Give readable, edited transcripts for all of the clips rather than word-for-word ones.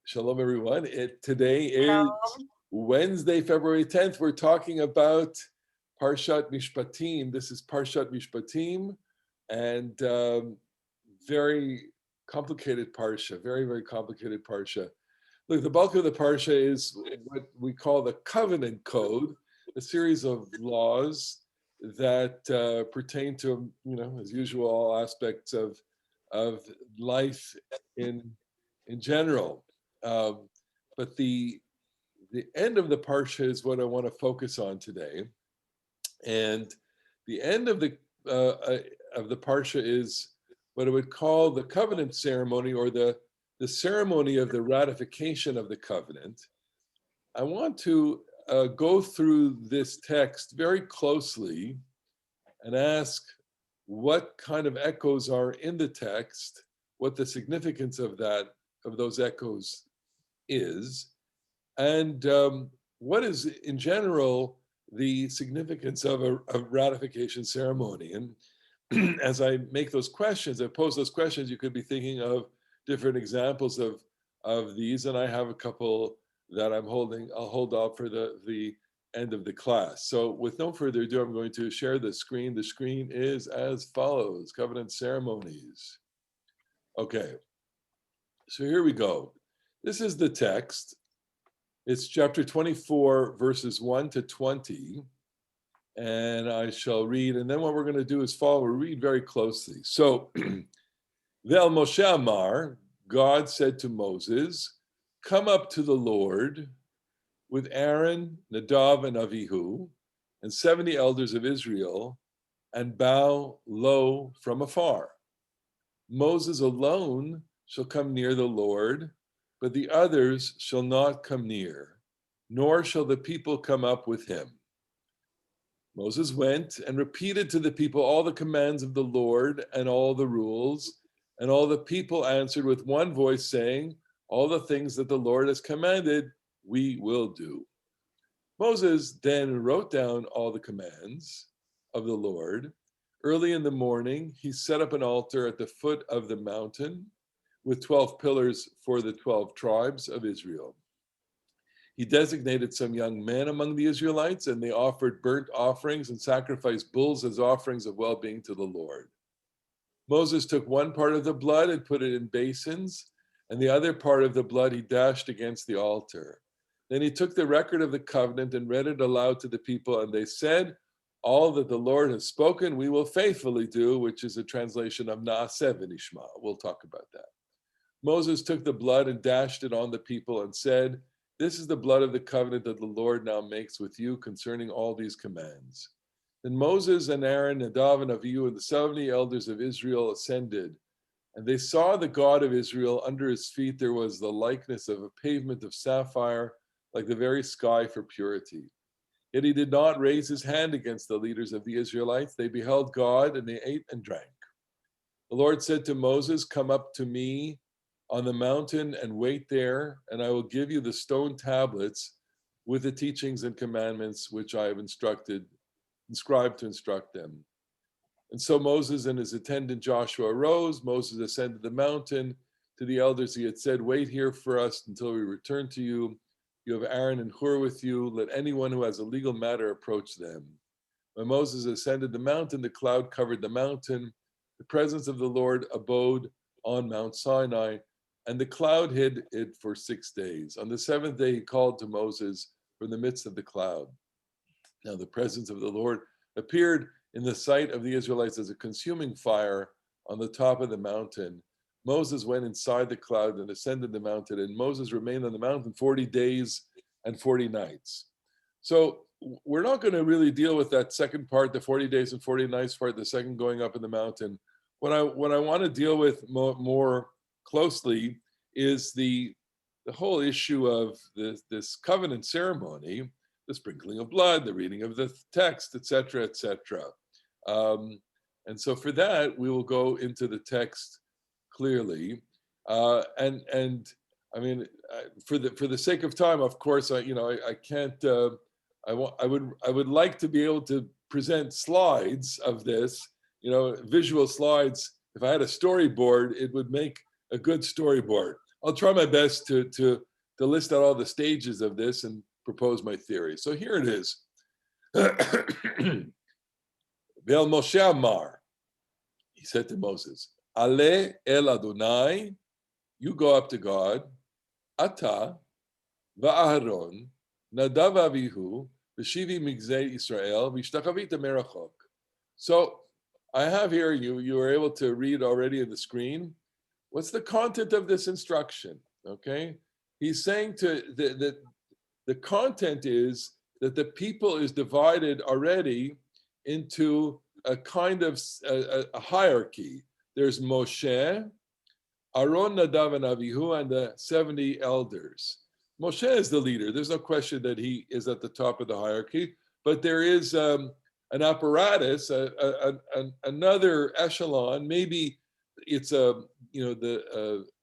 Shalom, everyone. Today is Shalom. Wednesday, February 10th. We're talking about Parshat Mishpatim. This is Parshat Mishpatim, and very complicated Parsha, very, very complicated Parsha. Look, the bulk of the Parsha is what we call the Covenant Code, a series of laws that pertain to, as usual, all aspects of life in general. Um, but the end of the parsha is what I want to focus on today, and the end of the parsha is what I would call the covenant ceremony, or the ceremony of the ratification of the covenant. I want to go through this text very closely and ask what kind of echoes are in the text, what the significance of those echoes is, and what is, in general, the significance of a ratification ceremony. And as I make those questions, I pose those questions, you could be thinking of different examples of these, and I have a couple that I'll hold off for the end of the class. So with no further ado, I'm going to share the screen. The screen is as follows: covenant ceremonies. Okay, so here we go. This is the text. It's chapter 24, verses 1 to 20. And I shall read, and then what we're going to do is follow. We'll read very closely. So, Vel Moshe Amar, God said to Moses, "Come up to the Lord with Aaron, Nadav, and Avihu, and 70 elders of Israel, and bow low from afar. Moses alone shall come near the Lord, but the others shall not come near, nor shall the people come up with him." Moses went and repeated to the people all the commands of the Lord and all the rules, and all the people answered with one voice, saying, "All the things that the Lord has commanded, we will do." Moses then wrote down all the commands of the Lord. Early in the morning, he set up an altar at the foot of the mountain with 12 pillars for the 12 tribes of Israel. He designated some young men among the Israelites, and they offered burnt offerings and sacrificed bulls as offerings of well-being to the Lord. Moses took one part of the blood and put it in basins, and the other part of the blood he dashed against the altar. Then he took the record of the covenant and read it aloud to the people, and they said, "All that the Lord has spoken, we will faithfully do," which is a translation of Naaseh v'nishma. We'll talk about that. Moses took the blood and dashed it on the people and said, "This is the blood of the covenant that the Lord now makes with you concerning all these commands." Then Moses and Aaron, Nadav and Avihu, and the 70 elders of Israel ascended, and they saw the God of Israel. Under his feet there was the likeness of a pavement of sapphire, like the very sky for purity. Yet he did not raise his hand against the leaders of the Israelites. They beheld God, and they ate and drank. The Lord said to Moses, "Come up to me on the mountain and wait there, and I will give you the stone tablets with the teachings and commandments which I have inscribed to instruct them." And so Moses and his attendant Joshua arose. Moses ascended the mountain. To the elders he had said, "Wait here for us until we return to you. You have Aaron and Hur with you. Let anyone who has a legal matter approach them." When Moses ascended the mountain, the cloud covered the mountain. The presence of the Lord abode on Mount Sinai, and the cloud hid it for 6 days. On the seventh day, he called to Moses from the midst of the cloud. Now the presence of the Lord appeared in the sight of the Israelites as a consuming fire on the top of the mountain. Moses went inside the cloud and ascended the mountain, and Moses remained on the mountain 40 days and 40 nights. So we're not going to really deal with that second part, the 40 days and 40 nights part, the second going up in the mountain. What I want to deal with more closely is the whole issue of this covenant ceremony, the sprinkling of blood, the reading of the text, etc., etc. And so for that, we will go into the text clearly, and I mean, for the sake of time, of course, I can't. I would like to be able to present slides of this, visual slides. If I had a storyboard, it would make a good storyboard. I'll try my best to list out all the stages of this and propose my theory. So here it is. Vel Moshe Amar, he said to Moses, Ale el Adonai, you go up to God, Ata va'Aharon, Nadav avihu, v'shivi migzei Israel, v'ishtachavita merachok. So I have here, you were able to read already in the screen. What's the content of this instruction? Okay, he's saying the content is that the people is divided already into a kind of a hierarchy. There's Moshe, Aaron, Nadav, and Avihu, and the 70 elders. Moshe is the leader. There's no question that he is at the top of the hierarchy, but there is an apparatus, another echelon. Maybe it's a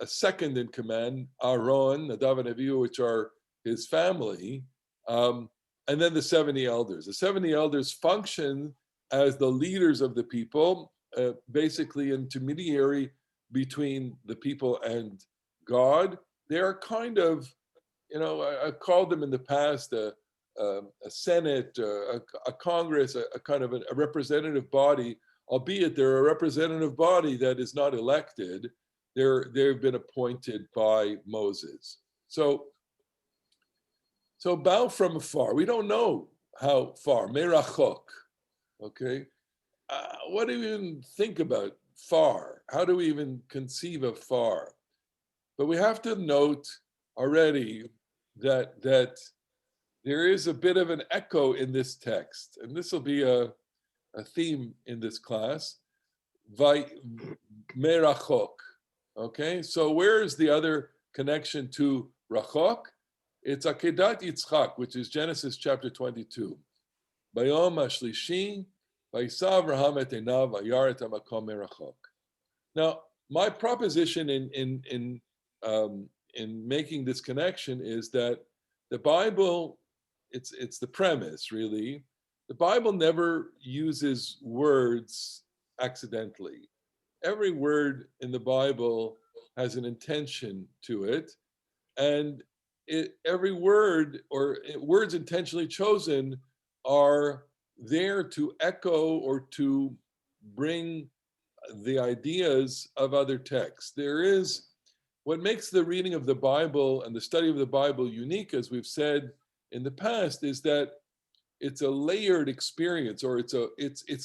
second in command, Aaron, Nadav, and Avihu, which are his family, and then the 70 elders. The 70 elders function as the leaders of the people, basically intermediary between the people and God. They are kind of, I called them in the past a Senate, a Congress, a kind of a representative body, albeit they're a representative body that is not elected. They've been appointed by Moses. So bow from afar. We don't know how far. Merachok. Okay. What do we even think about far? How do we even conceive of far? But we have to note already that there is a bit of an echo in this text, and this will be a theme in this class. Merachok. Okay, so where is the other connection to Rachok? It's Akedat Yitzchak, which is Genesis chapter 22. Bayom Ashlishi, Vayisav Avraham et einav vayar et hamakom merachok. Now, my proposition in making this connection is that the Bible, it's the premise really. The Bible never uses words accidentally. Every word in the Bible has an intention to it, and every word or words intentionally chosen are there to echo or to bring the ideas of other texts. There is what makes the reading of the Bible and the study of the Bible unique, as we've said in the past, is that it's a layered experience, or it's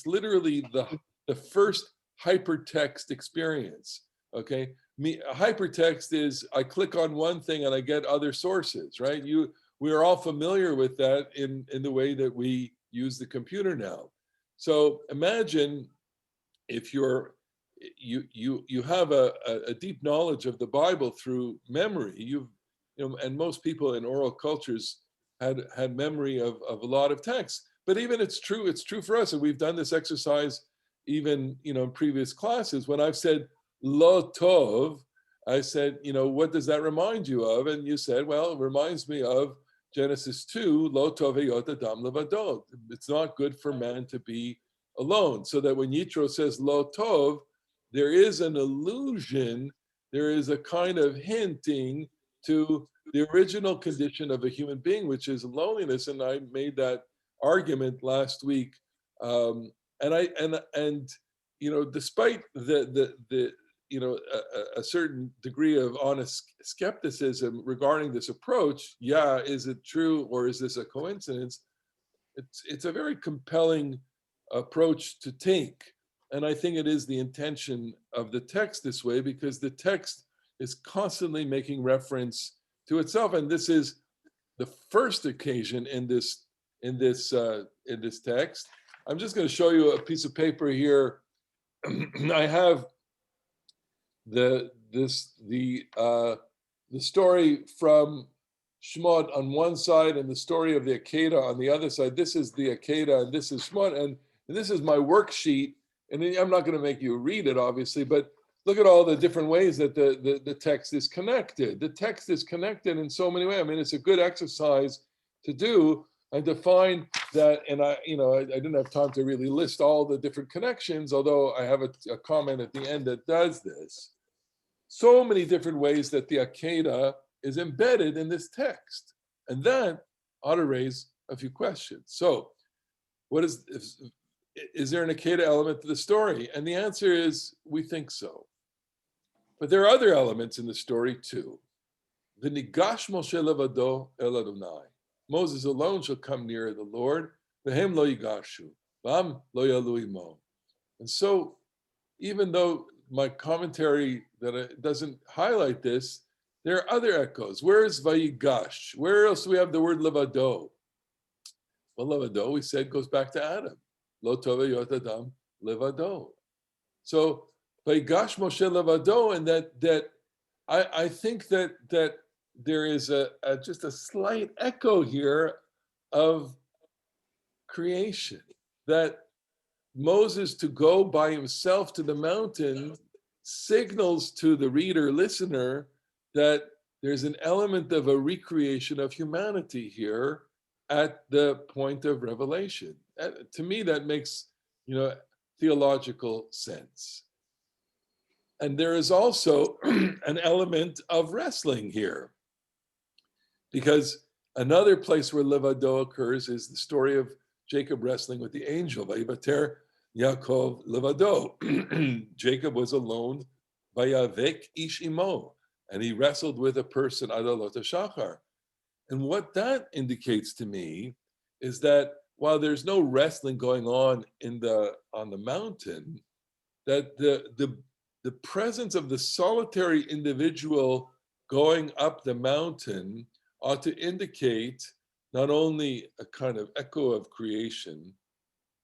literally the first hypertext experience. Okay, a hypertext is I click on one thing and I get other sources, right? We are all familiar with that in the way that we use the computer now. So imagine if you have a deep knowledge of the Bible through memory. And most people in oral cultures had memory of a lot of texts. But even it's true for us, and we've done this exercise even in previous classes. When I've said lo tov, I said, what does that remind you of? And you said, well, it reminds me of Genesis 2, lo tov heyot adam levado. It's not good for man to be alone. So that when Yitro says lo tov, there is an allusion, there is a kind of hinting to the original condition of a human being, which is loneliness. And I made that argument last week. Despite a certain degree of honest skepticism regarding this approach, is it true or is this a coincidence? It's a very compelling approach to take. And I think it is the intention of the text this way, because the text is constantly making reference to itself. And this is the first occasion in this text. I'm just going to show you a piece of paper here. I have the story from Shemot on one side and the story of the Akedah on the other side. This is the Akedah and this is Shemot, and this is my worksheet. And I'm not going to make you read it, obviously, but look at all the different ways that the text is connected. The text is connected in so many ways. I mean, it's a good exercise to do and to find that. And I didn't have time to really list all the different connections, although I have a comment at the end that does this. so many different ways that the Akedah is embedded in this text. And that ought to raise a few questions. So, what is there an Akedah element to the story? And the answer is, we think so. But there are other elements in the story too. V'nigash Moshe levado el Adonai. Moses alone shall come near the Lord. V'hem lo yigashu. V'am lo yalu imo. And so, even though my commentary that it doesn't highlight this, there are other echoes. Where is Vayigash? Where else do we have the word levado? Well, levado, we said, goes back to Adam. Lo tova yot adam levado. So Vayigash Moshe levado, and that I think that there is just a slight echo here of creation, that Moses to go by himself to the mountain signals to the reader, listener, that there's an element of a recreation of humanity here at the point of revelation. To me, that makes, theological sense. And there is also an element of wrestling here, because another place where levado occurs is the story of Jacob wrestling with the angel. Vayivater Yaakov levado. Jacob was alone. Vayavek ish imo, and he wrestled with a person adalot shachar. And what that indicates to me is that while there's no wrestling going on on the mountain, that the presence of the solitary individual going up the mountain ought to indicate not only a kind of echo of creation,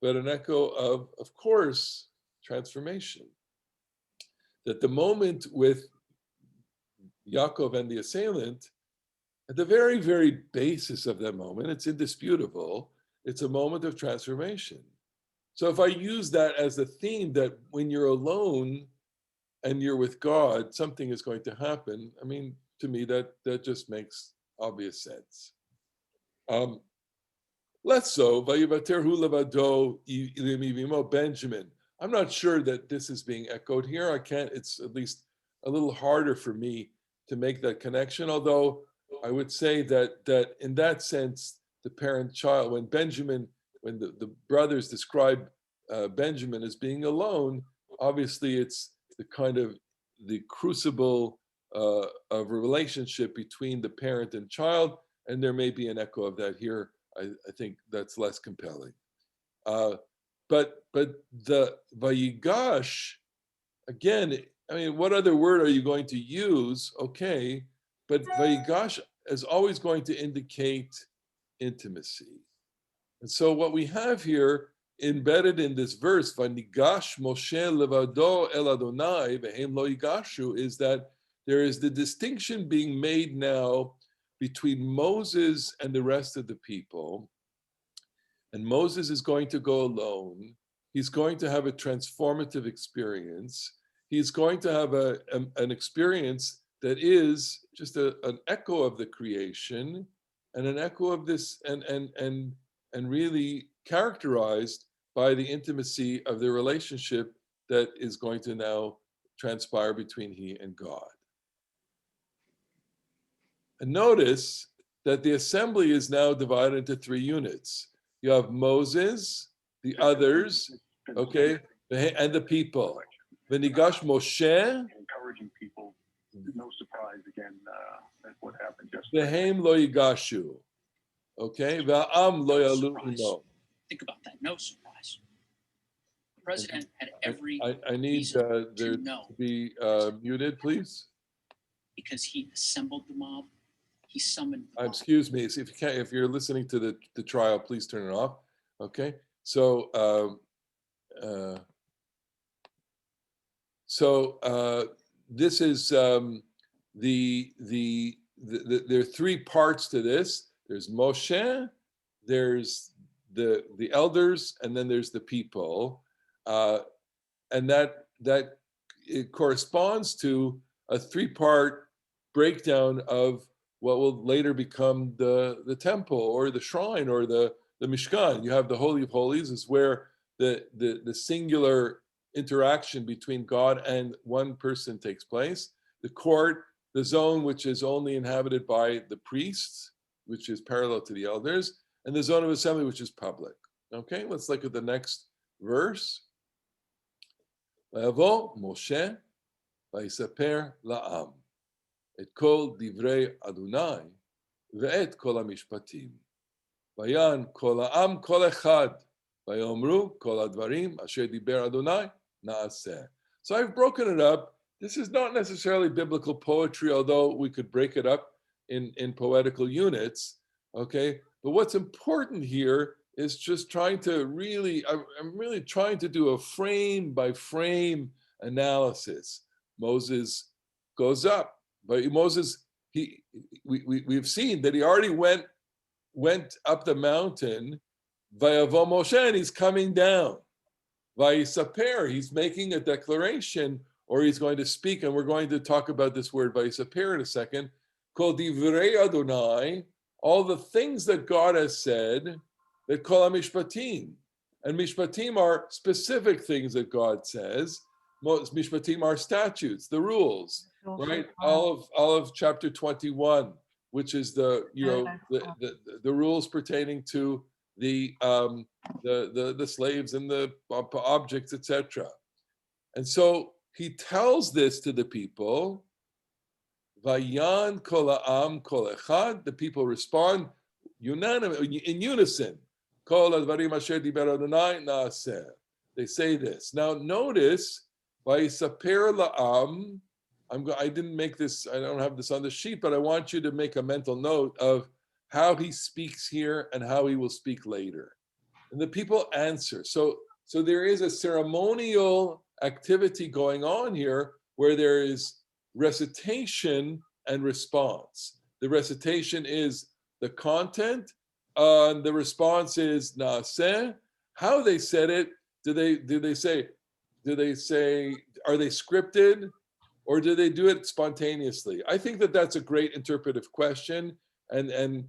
but an echo of course, transformation. That the moment with Yaakov and the assailant, at the very, very basis of that moment, it's indisputable, it's a moment of transformation. So if I use that as a theme, that when you're alone and you're with God, something is going to happen, I mean, to me, that just makes obvious sense. Less so, Vayivaterhu levado Benjamin. I'm not sure that this is being echoed here. It's at least a little harder for me to make that connection, although I would say that in that sense, the parent-child, when the brothers describe Benjamin as being alone, obviously it's the kind of the crucible of a relationship between the parent and child, and there may be an echo of that here. I think that's less compelling. But the Vayigash, again, I mean, what other word are you going to use? Okay, but Vayigash is always going to indicate intimacy. And so what we have here embedded in this verse, Vanigash Moshe levado el Adonai vehem lo yigashu, is that there is the distinction being made now between Moses and the rest of the people. And Moses is going to go alone. He's going to have a transformative experience. He's going to have an experience that is just an echo of the creation and an echo of this, and really characterized by the intimacy of the relationship that is going to now transpire between he and God. And notice that the assembly is now divided into three units. You have Moses, the others, okay, and the people. V'nigash Moshe. Encouraging people. No surprise again at what happened yesterday. Vehem lo yigashu. Okay, va'am lo yalu imo. Think about that. No surprise. The president had every I need there to be muted, please. Because he assembled the mob. He summoned the mob. Excuse me. If you're listening to the trial, please turn it off. Okay. So this is there are three parts to this. There's Moshe, there's the elders, and then there's the people, and that it corresponds to a three-part breakdown of what will later become the temple or the shrine or the Mishkan. You have the Holy of Holies, is where the singular interaction between God and one person takes place. the court, the zone which is only inhabited by the priests, which is parallel to the elders, and the zone of assembly, which is public. Okay, let's look at the next verse. Vayavo Moshe vayisaper la'am et kol divrei Adonai ve'et kol hamishpatim. Vayan kol ha'am kol echad vayomru kol hadvarim asher diber Adonai na'aseh. So I've broken it up. This is not necessarily biblical poetry, although we could break it up in poetical units, okay? But what's important here is just trying to really, I'm really trying to do a frame by frame analysis. Moses goes up, but Moses, we've seen that he already went up the mountain, Vayavo Moshe, and he's coming down. Vayisaper, he's making a declaration, or he's going to speak, and we're going to talk about this word Vayisaper in a second. Kol divrei Adonai, all the things that God has said, that kol mishpatim, and mishpatim are specific things that God says. Most mishpatim are statutes, the rules, right? All of chapter 21, which is the rules pertaining to the slaves and the objects, etc. And so he tells this to the people. Vayan kol ha'am kol echad. The people respond unanimously, in unison. Kol hadvarim asher diber Adonai na'aseh. They say this. Now notice, vayisaper la'am. I didn't make this. I don't have this on the sheet, but I want you to make a mental note of how he speaks here and how he will speak later. And the people answer. So there is a ceremonial activity going on here where there is recitation and response. The recitation is the content, the response is naaseh. How they said it, are they scripted, or do they do it spontaneously? I think that that's a great interpretive question, and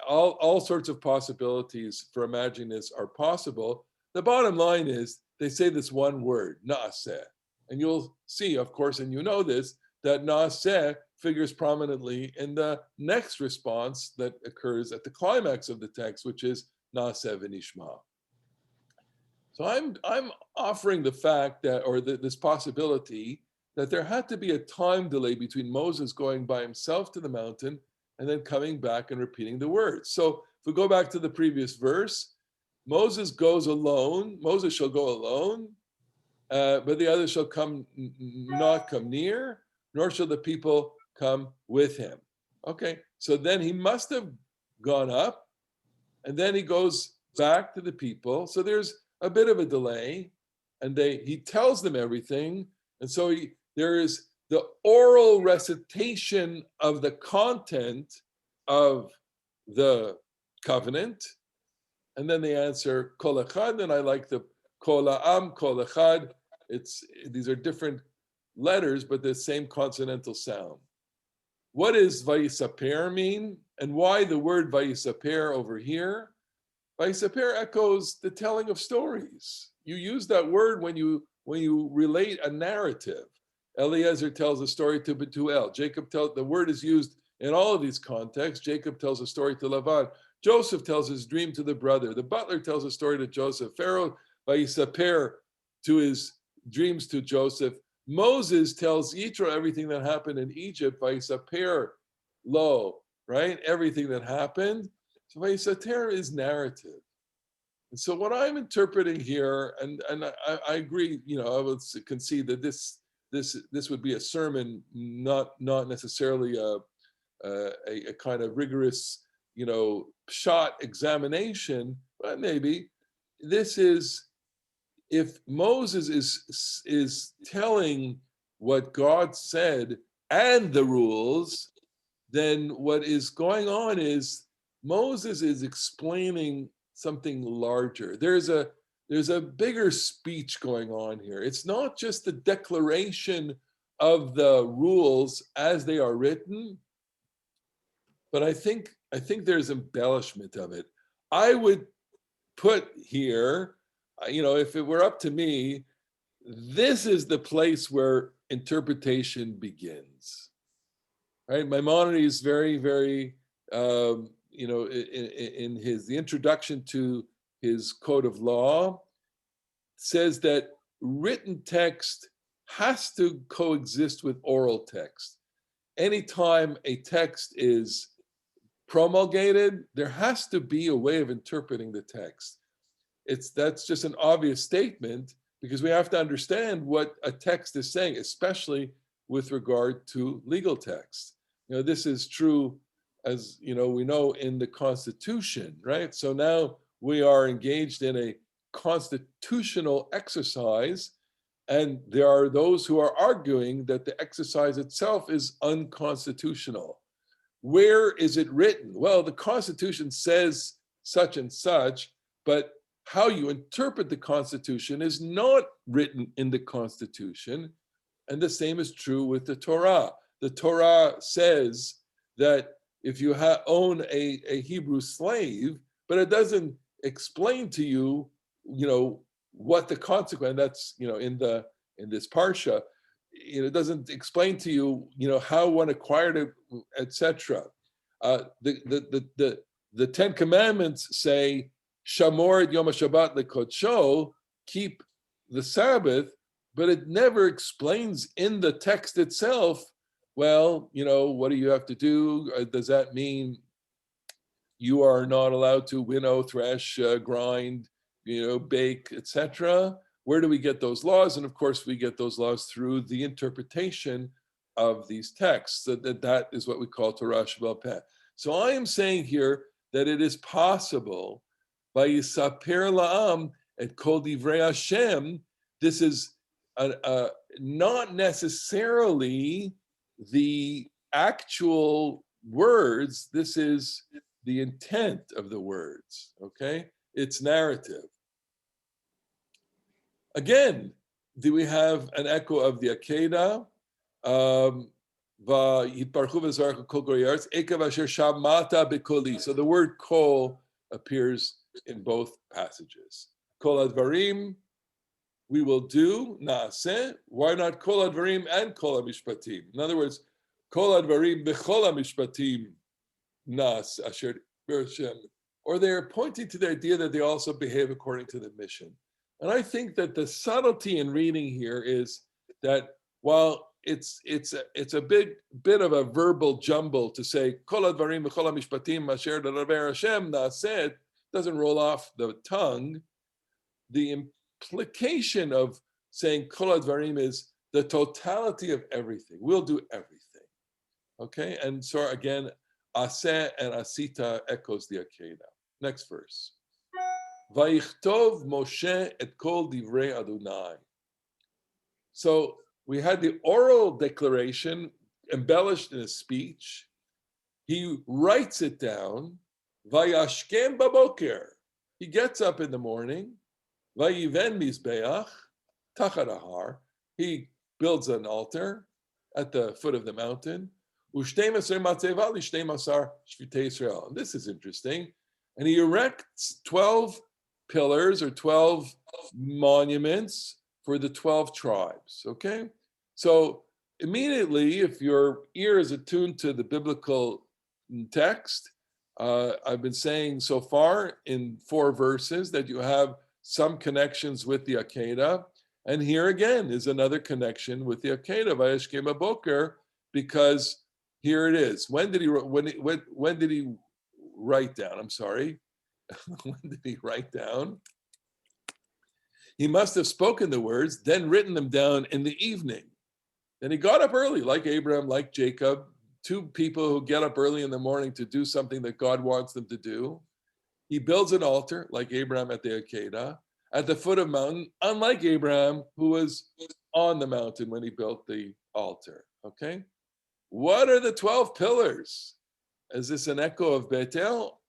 all sorts of possibilities for imagining this are possible. The bottom line is they say this one word, naaseh. And you'll see, of course, and you know this, that naaseh figures prominently in the next response that occurs at the climax of the text, which is naaseh v'nishma. So I'm offering the fact that, or this possibility, that there had to be a time delay between Moses going by himself to the mountain and then coming back and repeating the words. So if we go back to the previous verse, Moses goes alone. Moses shall go alone, but the others shall not come near, nor shall the people come with him. Okay, so then he must have gone up, and then he goes back to the people. So there's a bit of a delay, and he tells them everything, and so there is the oral recitation of the content of the covenant, and then they answer kol echad, and I like the kol ha'am kol echad. These are different letters, but the same consonantal sound. What does vayisaper mean, and why the word vayisaper over here? Vayisaper echoes the telling of stories. You use that word when you relate a narrative. Eliezer tells a story to Bethuel. The word is used in all of these contexts. Jacob tells a story to Lavan. Joseph tells his dream to the brother. The butler tells a story to Joseph. Pharaoh vayisaper to his dreams to Joseph. Moses tells Yitro everything that happened in Egypt. Vayisaper lo, right? Everything that happened. So vayisaper is narrative. And so what I'm interpreting here, and I agree, I would concede that this would be a sermon, not necessarily a kind of rigorous, shot examination, but maybe this is, if Moses is telling what God said and the rules, then what is going on is Moses is explaining something larger. There's a bigger speech going on here. It's not just the declaration of the rules as they are written, but I think there's embellishment of it. I would put here, if it were up to me, this is the place where interpretation begins. Right? Maimonides is very, very, in the introduction to his code of law, says that written text has to coexist with oral text. Anytime a text is promulgated, there has to be a way of interpreting the text. That's just an obvious statement, because we have to understand what a text is saying, especially with regard to legal text. This is true, as we know, in the Constitution, right? So now we are engaged in a constitutional exercise, and there are those who are arguing that the exercise itself is unconstitutional. Where is it written? Well, the Constitution says such and such, but how you interpret the Constitution is not written in the Constitution. And the same is true with the Torah. The Torah says that if you own a Hebrew slave, but it doesn't explain to you, what the consequence, that's, in this Parsha, it doesn't explain to you, how one acquired it, etc. The Ten Commandments say, Shamor et Yom HaShabbat lekodsho, keep the Sabbath, but it never explains in the text itself, well, what do you have to do? Does that mean you are not allowed to winnow, thresh, grind, bake, etc.? Where do we get those laws? And of course, we get those laws through the interpretation of these texts. That is what we call Torah Sheba'al Peh. So I am saying here that it is possible, by Yisaper La'am et Kol Divrei Hashem, this is not necessarily the actual words, this is the intent of the words, okay? It's narrative. Again, do we have an echo of the Akedah? So the word kol appears in both passages. Kol advarim, we will do, naaseh. Why not kol advarim and kol mishpatim? In other words, kol advarim bechol mishpatim nas asher b'Hashem. Or they're pointing to the idea that they also behave according to the mission. And I think that the subtlety in reading here is that while it's a bit of a verbal jumble to say kol advarim v'chol mishpatim asher d'daber Hashem naaseh, doesn't roll off the tongue. The implication of saying kol advarim is the totality of everything. We'll do everything. Okay, and so again, aseh and asita echoes the Akedah. Next verse. Vayichtov Moshe et kol divrei Adonai. So we had the oral declaration embellished in a speech. He writes it down. Vayashkem baboker. He gets up in the morning. Vayiven mizbeach tachat ahar. He builds an altar at the foot of the mountain. U'shteimasar matzeva l'shteimasar shvitei Yisrael. And this is interesting. And he erects 12 pillars or 12 monuments for the 12 tribes, okay? So immediately, if your ear is attuned to the biblical text, I've been saying so far in 4 verses that you have some connections with the Akedah. And here again is another connection with the Akedah, Vayashkem Aboker, because here it is. When did he write down? I'm sorry. When did he write down? He must have spoken the words, then written them down in the evening. Then he got up early, like Abraham, like Jacob, 2 people who get up early in the morning to do something that God wants them to do. He builds an altar, like Abraham at the Akedah, at the foot of a mountain, unlike Abraham, who was on the mountain when he built the altar. Okay? What are the 12 pillars? Is this an echo of Bethel?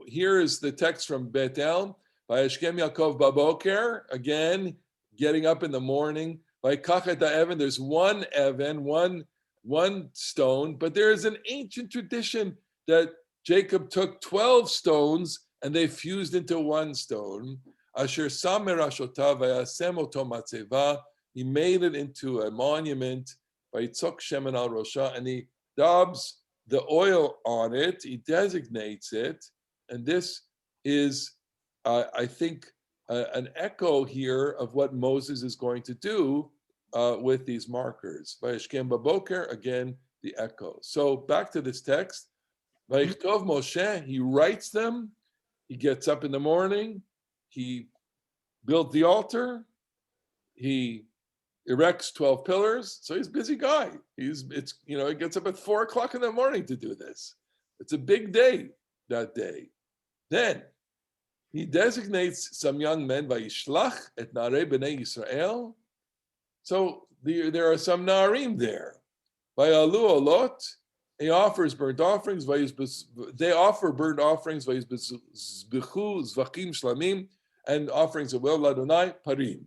Here is the text from Bethel. Vayashkem Yaakov baboker, again, getting up in the morning. Vayikach Evan, there's one Evan, one stone, but there is an ancient tradition that Jacob took 12 stones and they fused into one stone. Asher Samer Ashotav Vayasem Oto Matzeva, he made it into a monument. Vayitzok shemen al rosha, and he daubs the oil on it, he designates it, and this is, I think, an echo here of what Moses is going to do with these markers. Vayishkem baboker, again, the echo. So back to this text. Vayichtov Moshe, he writes them, he gets up in the morning, he built the altar, he erects 12 pillars. So he's a busy guy. He gets up at 4 o'clock in the morning to do this. It's a big day that day. Then he designates some young men by Yishlach et Narei B'nai Yisrael. So there are some Narim there. By Alu Olot, he offers burnt offerings. They offer burnt offerings. Vayizbechu Zvachim Shlamim, and offerings of will Ladonai Parim.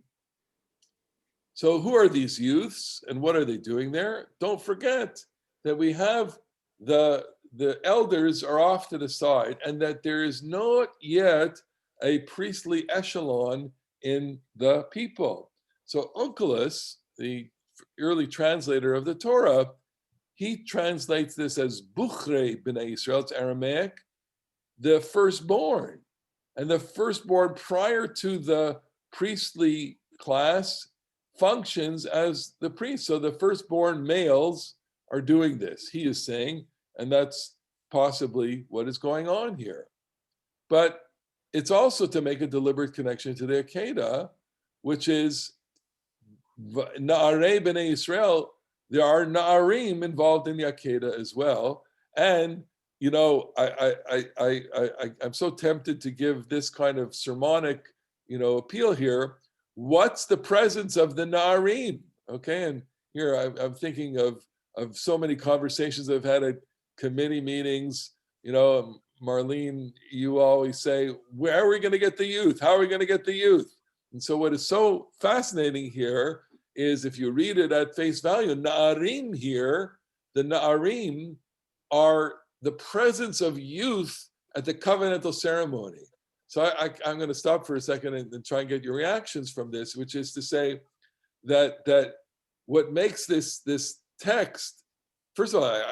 So who are these youths and what are they doing there? Don't forget that we have the elders are off to the side and that there is not yet a priestly echelon in the people. So Onkelos, the early translator of the Torah, he translates this as Buchrei B'nai Yisrael, it's Aramaic, the firstborn. And the firstborn prior to the priestly class functions as the priest. So the firstborn males are doing this, he is saying, and that's possibly what is going on here. But it's also to make a deliberate connection to the Akedah, which is Na'arei B'nai Yisrael. There are Na'arim involved in the Akedah as well. And, you know, I'm so tempted to give this kind of sermonic, appeal here. What's the presence of the Na'arim? Okay, and here I'm thinking of so many conversations I've had at committee meetings. Marlene, you always say, where are we going to get the youth? How are we going to get the youth? And so what is so fascinating here is if you read it at face value, Na'arim here, the Na'arim are the presence of youth at the covenantal ceremony. So I'm going to stop for a second and try and get your reactions from this, which is to say that what makes this text, first of all,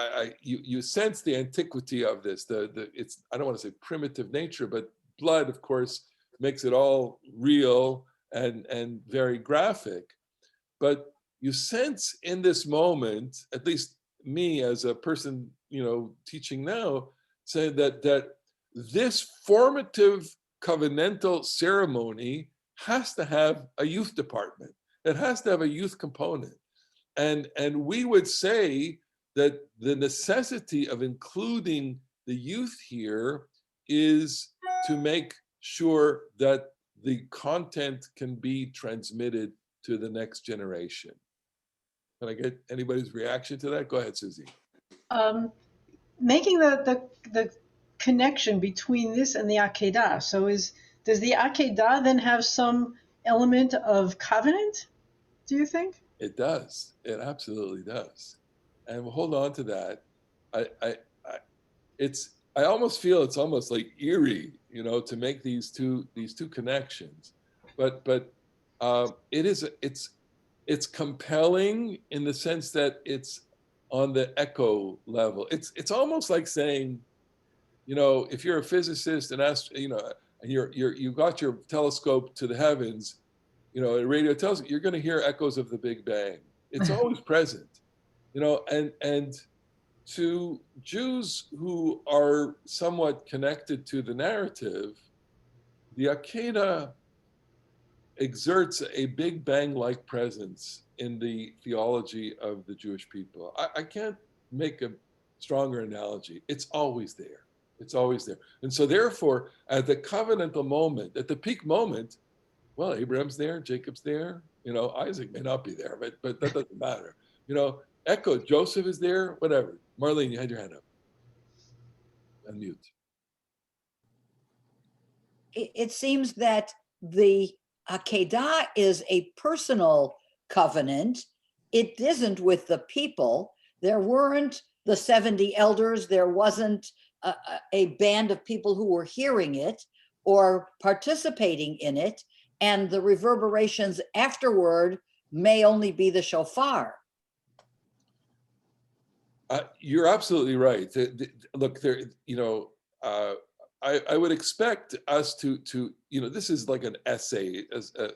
you sense the antiquity of this. It's, I don't want to say primitive nature, but blood, of course, makes it all real and very graphic. But you sense in this moment, at least me as a person, teaching now, say that this formative covenantal ceremony has to have a youth department. It has to have a youth component. And we would say that the necessity of including the youth here is to make sure that the content can be transmitted to the next generation. Can I get anybody's reaction to that? Go ahead, Susie. Making the connection between this and the Akedah. So does the Akedah then have some element of covenant, do you think? It does. It absolutely does. And we'll hold on to that. I almost feel it's almost like eerie, to make these two connections. But it's compelling in the sense that it's on the echo level. It's almost like saying, if you're a physicist and you got your telescope to the heavens, a radio tells you, you're going to hear echoes of the Big Bang. It's always present, and to Jews who are somewhat connected to the narrative, the Akedah exerts a Big Bang-like presence in the theology of the Jewish people. I can't make a stronger analogy. It's always there. It's always there. And so therefore, at the covenantal moment, at the peak moment, well, Abraham's there, Jacob's there, Isaac may not be there, but that doesn't matter. Echo, Joseph is there, whatever. Marlene, you had your hand up. Unmute. It seems that the Akedah is a personal covenant. It isn't with the people. There weren't the 70 elders. There wasn't a band of people who were hearing it or participating in it. And the reverberations afterward may only be the shofar. You're absolutely right. Look, there, I would expect us to, this is like an essay,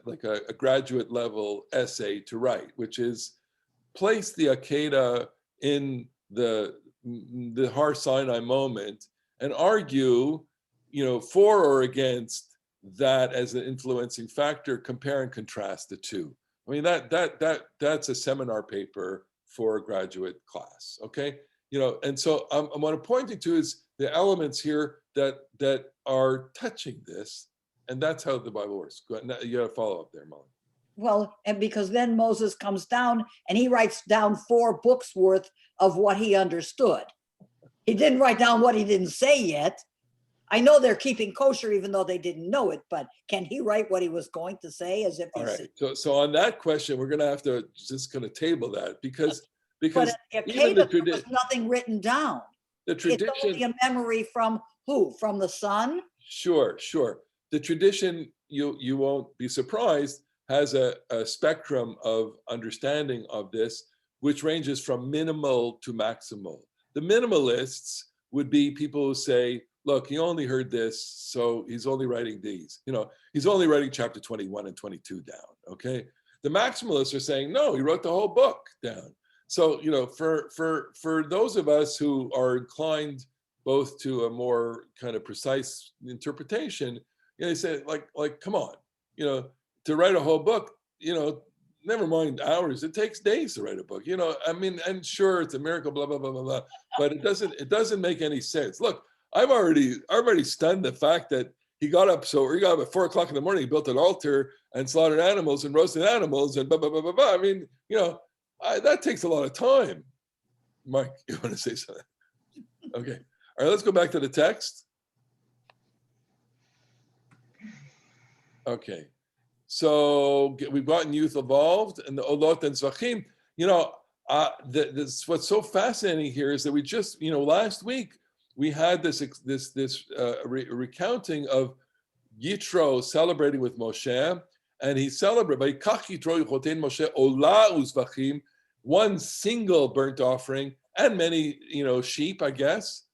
like a graduate level essay to write, which is place the Akedah in the Har Sinai moment and argue, for or against that as an influencing factor, compare and contrast the two. I mean, that's a seminar paper for a graduate class, okay? And so what I'm pointing to is the elements here that are touching this, and that's how the Bible works. Go ahead. Now, you got to follow up there, Molly. Well, and because then Moses comes down and he writes down 4 books worth of what he understood. He didn't write down what he didn't say yet. I know they're keeping kosher even though they didn't know it, but can he write what he was going to say as if he All said? right. So on that question, we're going to have to just kind of table that because But even the there was nothing written down. tradition, It's only a memory from who? From the son? sure. The tradition, you won't be surprised, has a spectrum of understanding of this, which ranges from minimal to maximal. The minimalists would be people who say, look, he only heard this, so he's only writing these. He's only writing chapter 21 and 22 down, okay? The maximalists are saying, no, he wrote the whole book down. So, for those of us who are inclined both to a more kind of precise interpretation, they say, like, come on, to write a whole book, never mind hours, it takes days to write a book, I mean, and sure, it's a miracle, blah, blah, blah, blah, blah, but it doesn't make any sense. Look, I've already stunned the fact that he got up at 4 o'clock in the morning, he built an altar and slaughtered animals and roasted animals and blah, blah, blah, blah, blah. I mean, that takes a lot of time. Mike, you want to say something? Okay. All right, let's go back to the text. Okay. So we've gotten youth evolved and the Olot and Zvachim. What's so fascinating here is that we just, last week we had this recounting of Yitro celebrating with Moshe, and he celebrated by Moshe Ola Uzvachim, one single burnt offering and many, sheep, I guess,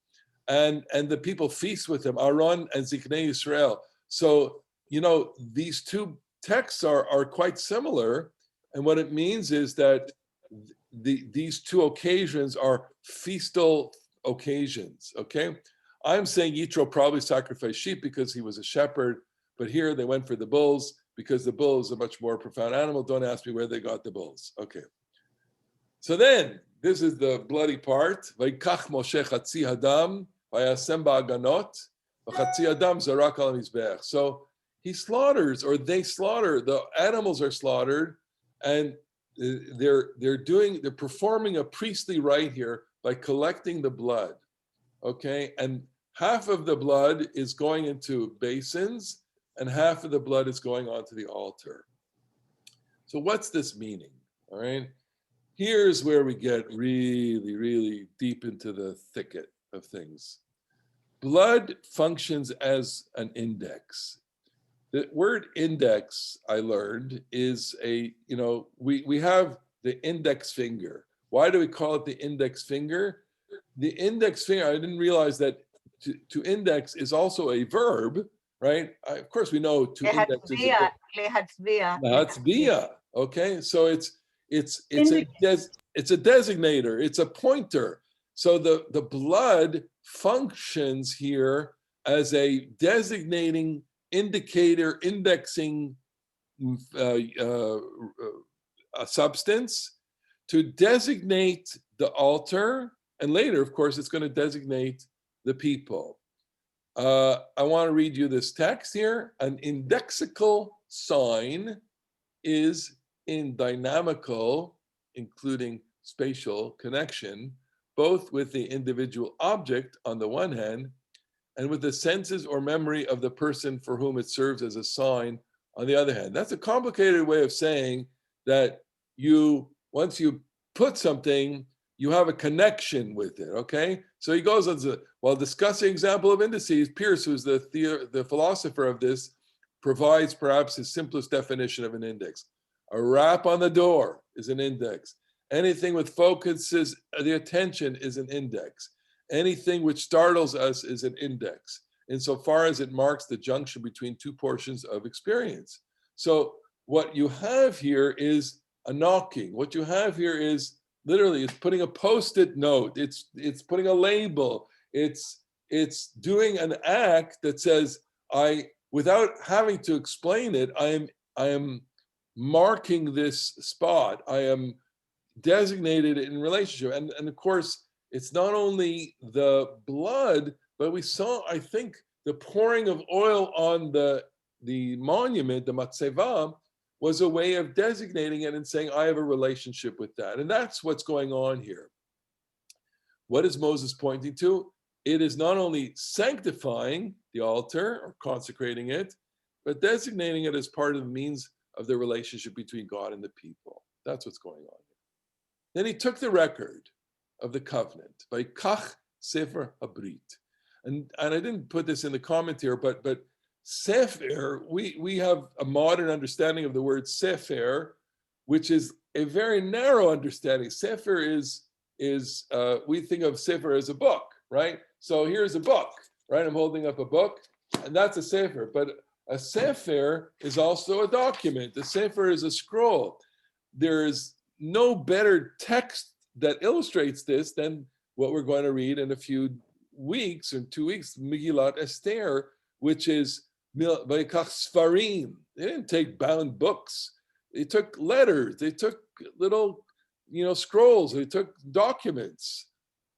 and the people feast with him, Aaron and Ziknei Yisrael. So, these two texts are quite similar, and what it means is that these two occasions are feastal occasions, okay? I'm saying Yitro probably sacrificed sheep because he was a shepherd, but here they went for the bulls because the bull is a much more profound animal. Don't ask me where they got the bulls. Okay. So then, this is the bloody part. Vaikach Moshe chatzi hadam vayasem ba'aganot v'chatzi hadam zarak al mizbeach. So he slaughters, or they slaughter, the animals are slaughtered, and they're performing a priestly rite here by collecting the blood, okay? And half of the blood is going into basins, and half of the blood is going onto the altar. So what's this meaning, all right? Here's where we get really, really deep into the thicket of things. Blood functions as an index. The word index, I learned, is we have the index finger. Why do we call it the index finger? The index finger, I didn't realize that to index is also a verb, right? Of course, we know to index is a verb. Okay, so it's a designator, it's a pointer. So the blood functions here as a designating indicator, indexing a substance to designate the altar, and later, of course, it's going to designate the people. I want to read you this text here. An indexical sign is in dynamical, including spatial connection, both with the individual object on the one hand, and with the senses or memory of the person for whom it serves as a sign on the other hand. That's a complicated way of saying that once you put something, you have a connection with it, okay? So he goes on to, while discussing example of indices, Peirce, who's the philosopher of this, provides perhaps his simplest definition of an index. A rap on the door is an index. Anything which focuses the attention is an index. Anything which startles us is an index, insofar as it marks the junction between two portions of experience. So what you have here is a knocking. What you have here is literally it's putting a post-it note. It's putting a label. It's doing an act that says, without having to explain it, I am marking this spot. I am designated in relationship. And of course, it's not only the blood, but we saw, I think, the pouring of oil on the monument, the matzeva, was a way of designating it and saying, I have a relationship with that. And that's what's going on here. What is Moses pointing to? It is not only sanctifying the altar or consecrating it, but designating it as part of the means of the relationship between God and the people. That's what's going on here. Then he took the record of the covenant by Kach Sefer Habrit. And I didn't put this in the commentary, but Sefer, we have a modern understanding of the word Sefer, which is a very narrow understanding. Sefer is we think of Sefer as a book, right? So here's a book, right? I'm holding up a book, and that's a Sefer. But a Sefer is also a document. A Sefer is a scroll. There is no better text that illustrates this than what we're going to read in a few weeks, in 2 weeks, Megillat Esther, which is Vayikach Sfarim. They didn't take bound books. They took letters. They took little, scrolls. They took documents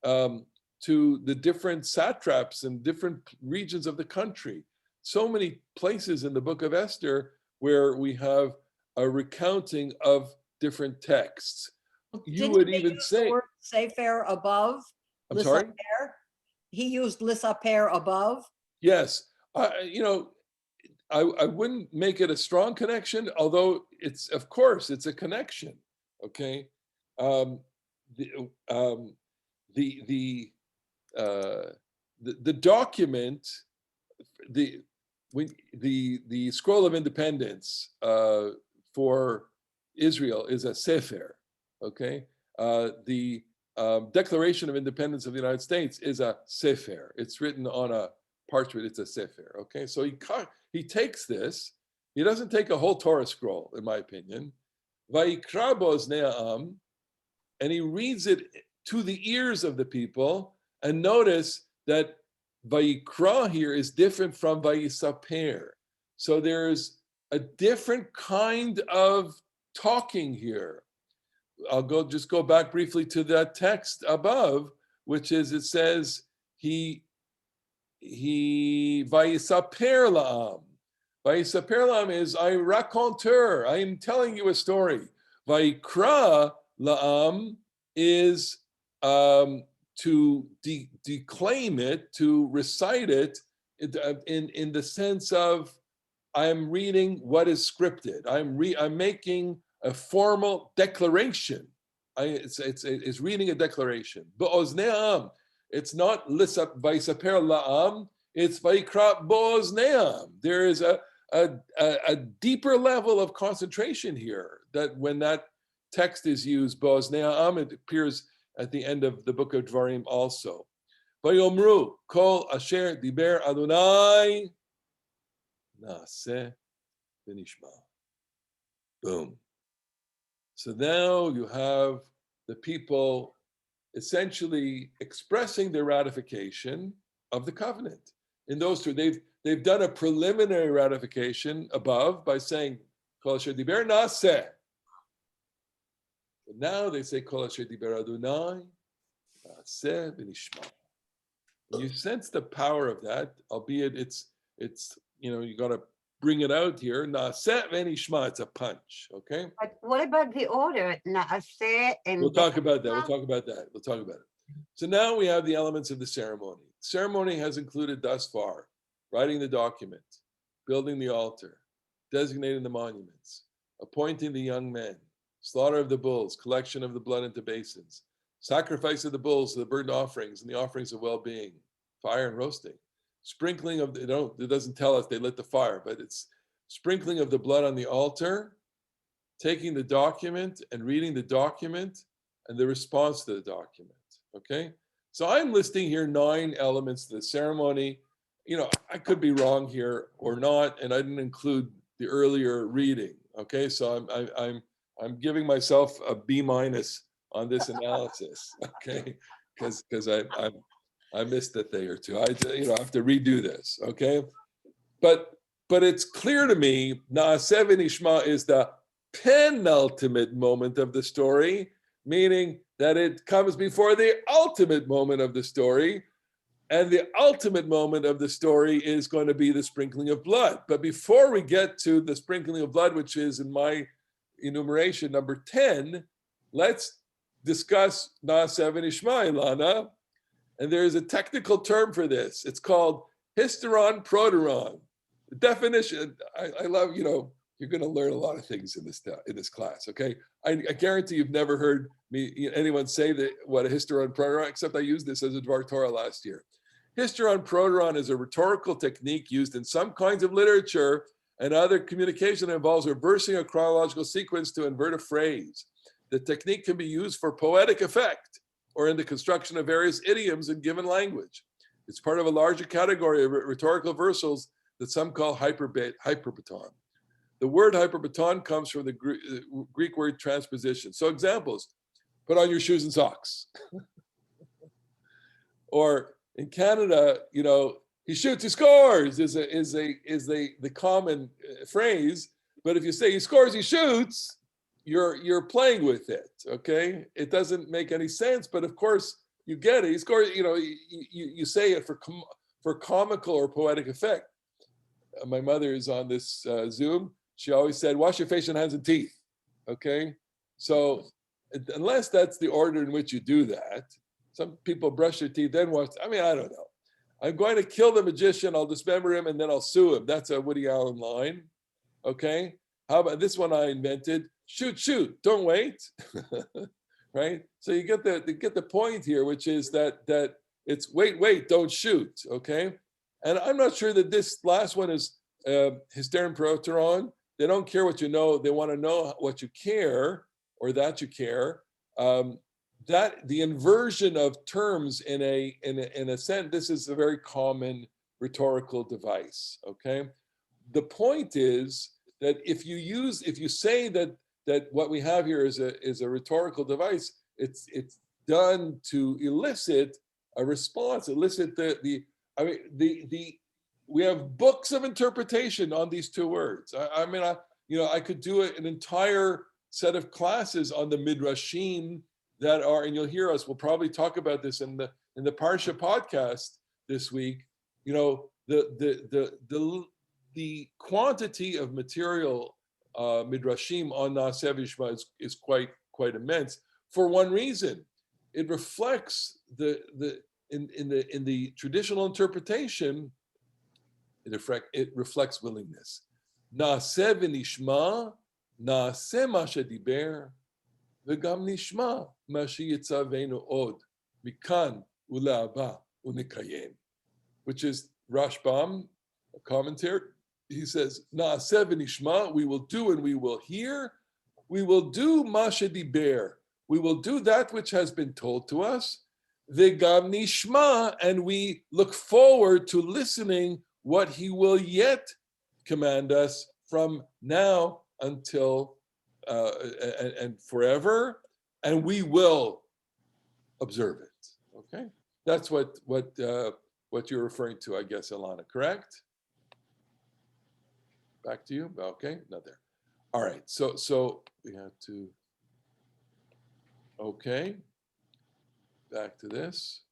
to the different satraps and different regions of the country. So many places in the book of Esther where we have a recounting of different texts. You would even say Sefer above. I'm sorry? He used Lissaper above. Yes. I wouldn't make it a strong connection, although it's, of course, it's a connection. Okay. The document, the scroll of independence for Israel is a sefer. Okay. The Declaration of Independence of the United States is a sefer. It's written on a parchment. It's a sefer. Okay. So he takes this. He doesn't take a whole Torah scroll, in my opinion. Vayikra bo'oznei ha'am, and he reads it to the ears of the people. And notice that Vayikra here is different from Vayisaper. So there's a different kind of talking here. I'll go back briefly to that text above, which is, it says, he Vayisaper la'am. Vayisaper la'am is, I raconteur, I am telling you a story. Vayikra la'am is to declaim it, to recite it in the sense of I'm reading what is scripted. I'm making a formal declaration. It's reading a declaration. Bo'oznei ha'am. It's not Vayisaper la'am. It's Vayikra bo'oznei ha'am. There is a deeper level of concentration here. That when that text is used, bo'oznei ha'am, it appears at the end of the book of Dvarim also. Vayomru kol asher diber Adonai na'aseh v'nishma. Boom. So now you have the people essentially expressing their ratification of the covenant. In those two, they've done a preliminary ratification above by saying kol asher diber na'aseh. But now they say kol asher diber Adonai na'aseh v'nishma. You sense the power of that, albeit it's you got to bring it out here. Na'aseh v'nishma, it's a punch, okay? But what about the order? Na'aseh and We'll talk about that. So now we have the elements of the ceremony. Ceremony has included thus far writing the document, building the altar, designating the monuments, appointing the young men, slaughter of the bulls, collection of the blood into basins, sacrifice of the bulls, the burnt offerings, and the offerings of well-being, fire and roasting, sprinkling of it doesn't tell us they lit the fire, but it's sprinkling of the blood on the altar, taking the document and reading the document, and the response to the document. Okay, so I'm listing here 9 elements to the ceremony. I could be wrong here or not, and I didn't include the earlier reading. Okay, so I'm giving myself a B- on this analysis. Okay, because I missed a thing or two. I have to redo this. Okay, but it's clear to me Na'aseh v'nishma is the penultimate moment of the story, meaning that it comes before the ultimate moment of the story. And the ultimate moment of the story is going to be the sprinkling of blood. But before we get to the sprinkling of blood, which is in my enumeration number 10, let's discuss Na'aseh v'nishma, Ilana. And there is a technical term for this. It's called hysteron proteron. The definition, I love, you're going to learn a lot of things in this class, okay? I guarantee you've never heard anyone say that what a hysteron proteron, except I used this as a Dvar Torah last year. Hysteron proteron is a rhetorical technique used in some kinds of literature and other communication that involves reversing a chronological sequence to invert a phrase. The technique can be used for poetic effect or in the construction of various idioms in given language. It's part of a larger category of rhetorical versals that some call hyperbaton. The word hyperbaton comes from the Greek word transposition. So examples: put on your shoes and socks. Or in Canada, he shoots, he scores is the common phrase. But if you say he scores, he shoots, you're playing with it. Okay, it doesn't make any sense, but of course you get it. He scores. You say it for comical or poetic effect. My mother is on this Zoom. She always said, "Wash your face and hands and teeth." Okay, so unless that's the order in which you do that. Some people brush their teeth, then wash. I don't know. I'm going to kill the magician, I'll dismember him, and then I'll sue him. That's a Woody Allen line. Okay? How about this one I invented? Shoot, don't wait. Right? So you get the point here, which is that it's wait, don't shoot. Okay? And I'm not sure that this last one is hysteron proteron. They don't care what you know, they want to know what you care, or that you care. That the inversion of terms in a sentence, this is a very common rhetorical device. Okay, the point is that if you say that what we have here is a rhetorical device, it's done to elicit a response, elicit we have books of interpretation on these two words. I could do an entire set of classes on the midrashim that are, and you'll hear us, we'll probably talk about this in the Parasha podcast this week. The quantity of material midrashim on Na'aseh v'nishma is quite immense for one reason. It reflects in the traditional interpretation, it reflects willingness. Na'aseh v'nishma, na'aseh ma shediber, v'gam nishma ma sheyitzavenu od, mikan u'le'aba u'nikayem. Which is Rashbam, a commentary. He says, Na'aseh v'nishma, we will do and we will hear. We will do ma shediber. We will do that which has been told to us. V'gam nishma, and we look forward to listening what he will yet command us from now until and forever, and we will observe it. Okay, that's what you're referring to, I guess, Ilana. Correct? Back to you. Okay, not there. All right. So we have to. Okay. Back to this.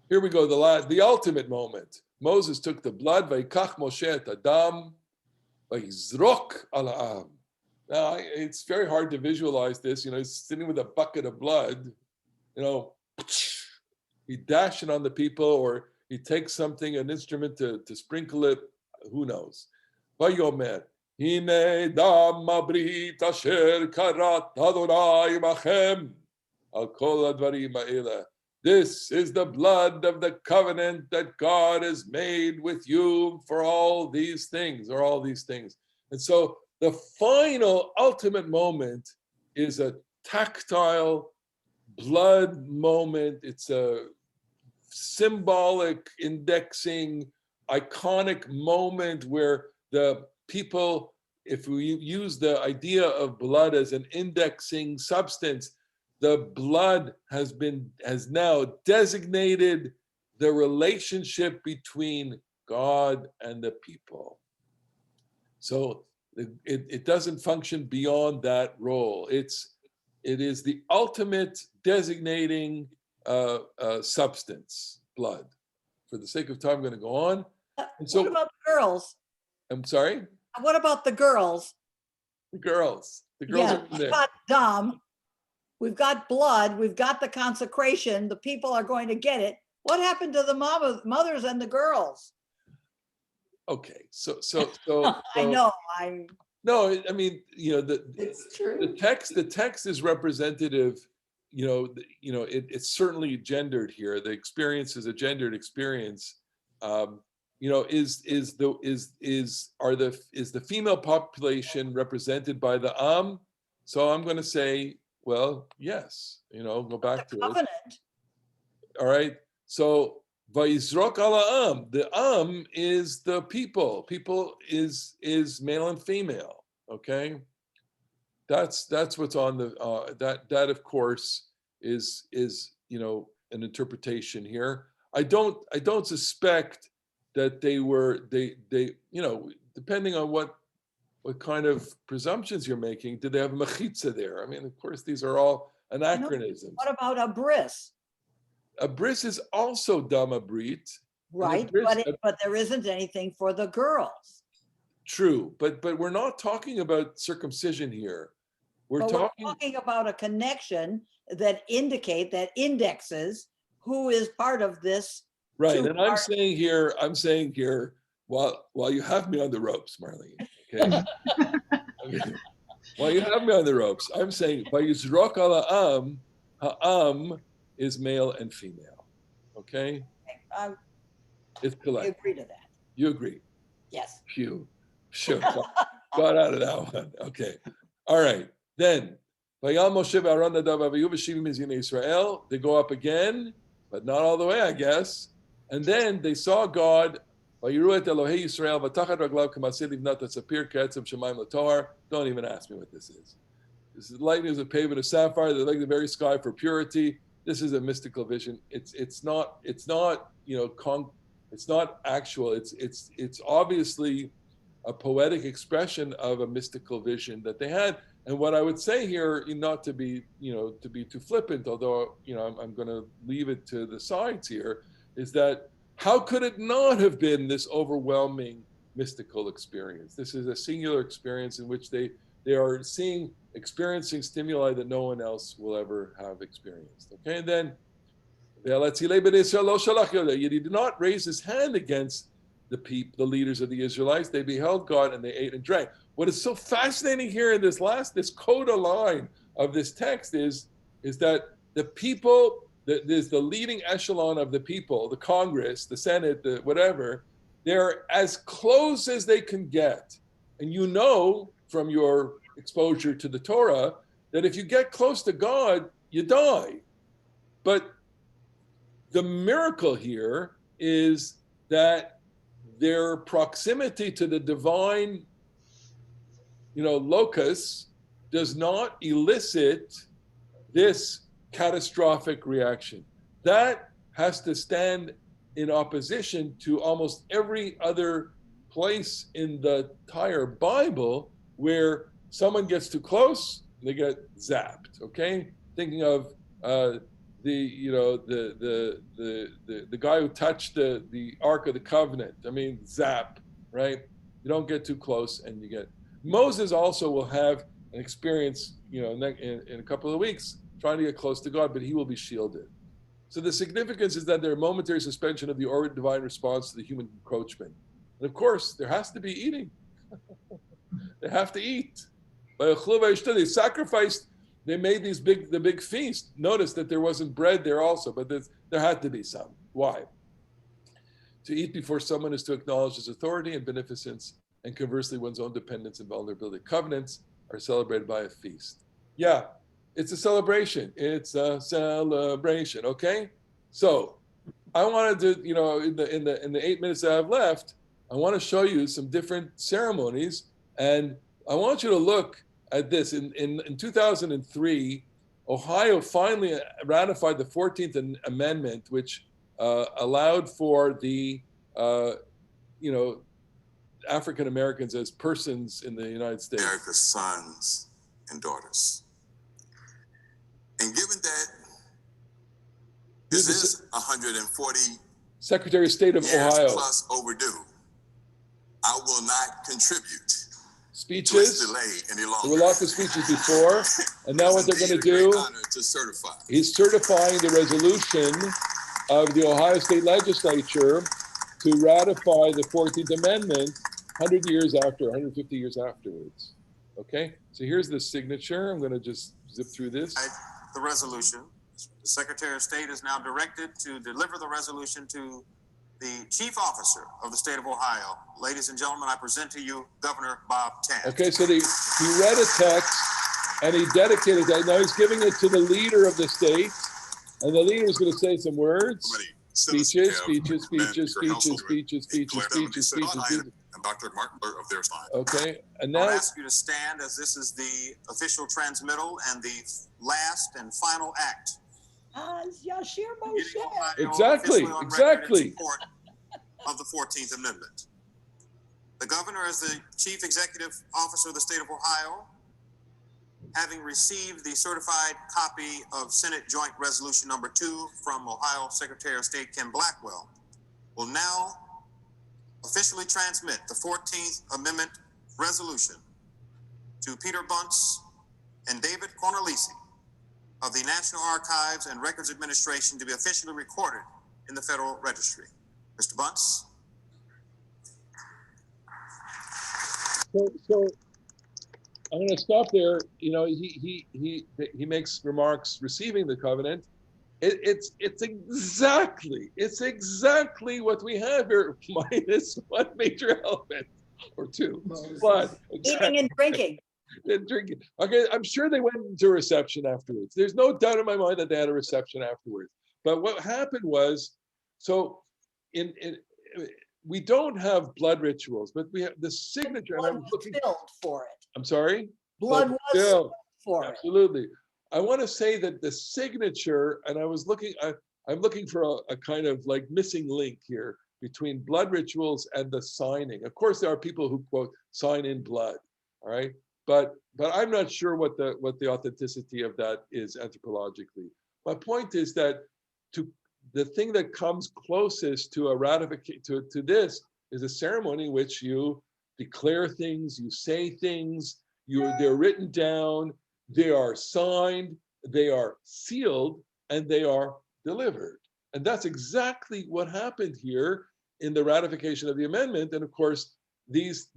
Here we go. The ultimate moment. Moses took the blood. Vayikach Moshe et Adam. Vayizrok al ha'am. Now it's very hard to visualize this. He's sitting with a bucket of blood. He dashed it on the people, or he takes something, an instrument to sprinkle it. Who knows? Vayomer. Hine dam mabrit asher karat Adonai machem al kol advarim ha'eleh. This is the blood of the covenant that God has made with you for all these things, or all these things. And so the final ultimate moment is a tactile blood moment. It's a symbolic, indexing, iconic moment where the people, if we use the idea of blood as an indexing substance, the blood has now designated the relationship between God and the people. So it doesn't function beyond that role. It is the ultimate designating substance, blood. For the sake of time, I'm going to go on. And so, What about the girls? I'm sorry, What about the girls? the girls. The girls Yeah, are in we've there. got Dom, we've got blood, we've got the consecration, the people are going to get it. What happened to the mothers and the girls? Okay, so I know, no, I mean, the it's true. text is representative. It's certainly gendered here. The experience is a gendered experience. Is the female population represented by the So I'm going to say, well, yes. Go back to it. Covenant. All right. So Vayizrok ala the is the people. People is male and female. Okay. That's what's on the that of course is an interpretation here. I don't suspect that they depending on what kind of presumptions you're making, did they have a mechitza there? I mean, of course, these are all anachronisms. What about a bris? A bris is also dama brit. Right, but there isn't anything for the girls. True, but we're not talking about circumcision here. We're talking about a connection that indexes who is part of this. Right, and I'm saying here, while you have me on the ropes, Marlene, okay? While you have me on the ropes, I'm saying Vayizrok ala ha'am is male and female. Okay? It's collective. I agree to that. You agree? Yes. Phew. Sure. Got out of that one. Okay. All right. Then Vayal Moshe v'Aaron Nadav v'Avihu v'shivim mizginei Israel. They go up again, but not all the way, I guess. And then they saw God. Vayiru et Elohei Yisrael v'tachat raglav k'maseh livnat tzapir k'etzem shemayim l'tohar. Don't even ask me what this is. This is lightning as a pavement of sapphire. They're like the very sky for purity. This is a mystical vision. It's not it's not actual. It's obviously a poetic expression of a mystical vision that they had. And what I would say here, not to be too flippant, although I'm going to leave it to the sides here, is that how could it not have been this overwhelming mystical experience? This is a singular experience in which they are experiencing stimuli that no one else will ever have experienced. Okay, and then he did not raise his hand against the leaders of the Israelites. They beheld God and they ate and drank. What is so fascinating here in this coda line of this text is that the people, there's the leading echelon of the people, the Congress, the Senate, the whatever, they're as close as they can get. And from your exposure to the Torah that if you get close to God, you die. But the miracle here is that their proximity to the divine, locus does not elicit this catastrophic reaction. That has to stand in opposition to almost every other place in the entire Bible where someone gets too close, they get zapped. Okay, thinking of the guy who touched the Ark of the Covenant. I mean, zap, right? You don't get too close, and you get. Moses also will have an experience, in a couple of weeks, trying to get close to God, but he will be shielded. So the significance is that there are momentary suspension of the divine response to the human encroachment, and of course, there has to be eating. They have to eat. They sacrificed. They made the big feast. Notice that there wasn't bread there also, but there had to be some. Why? To eat before someone is to acknowledge his authority and beneficence, and conversely, one's own dependence and vulnerability. Covenants are celebrated by a feast. Yeah, It's a celebration. It's a celebration. Okay. So I wanted to, in the 8 minutes that I have left, I want to show you some different ceremonies, and I want you to look at this. In 2003, Ohio finally ratified the 14th Amendment, which allowed for the, African Americans as persons in the United States. America's sons and daughters. And given that this is 140 Secretary of State of years Ohio. plus overdue, I will not contribute Speeches. to its delay any longer. There were lots of speeches before, and now what they're going to do, To certify. he's certifying the resolution of the Ohio State Legislature to ratify the 14th Amendment 150 years afterwards. Okay, so here's the signature. I'm going to just zip through this. The resolution. The Secretary of State is now directed to deliver the resolution to the Chief Officer of the State of Ohio. Ladies and gentlemen, I present to you Governor Bob Taft. Okay, so he read a text and he dedicated that. Now he's giving it to the leader of the state, and the leader is going to say some words. Speeches. And Dr. Martin Burr of their side. Okay, and I'll now ask you to stand as this is the official transmittal and the last and final act. Yashir Getting Moshe. Ohio Exactly, officially on record in exactly. support of the 14th Amendment. The governor, as the Chief Executive Officer of the State of Ohio, having received the certified copy of Senate Joint Resolution Number 2 from Ohio Secretary of State Ken Blackwell, will now officially transmit the 14th Amendment resolution to Peter Bunce and David Cornelisi of the National Archives and Records Administration to be officially recorded in the Federal Registry. Mr. Bunce. So I'm going to stop there. He makes remarks receiving the covenant. It's exactly what we have here, minus one major element or two. But Eating and drinking. And drinking. Okay, I'm sure they went into a reception afterwards. There's no doubt in my mind that they had a reception afterwards. But what happened was, so we don't have blood rituals, but we have the signature. Blood and was filled for it. I'm sorry? Blood was filled for it. Absolutely. I want to say that the signature, and I'm looking for a kind of like missing link here between blood rituals and the signing. Of course, there are people who quote sign in blood, all right? But I'm not sure what the authenticity of that is anthropologically. My point is that the thing that comes closest to a ratification to this is a ceremony in which you declare things, you say things, they're written down, they are signed, they are sealed, and they are delivered. And that's exactly what happened here in the ratification of the amendment. And of course, these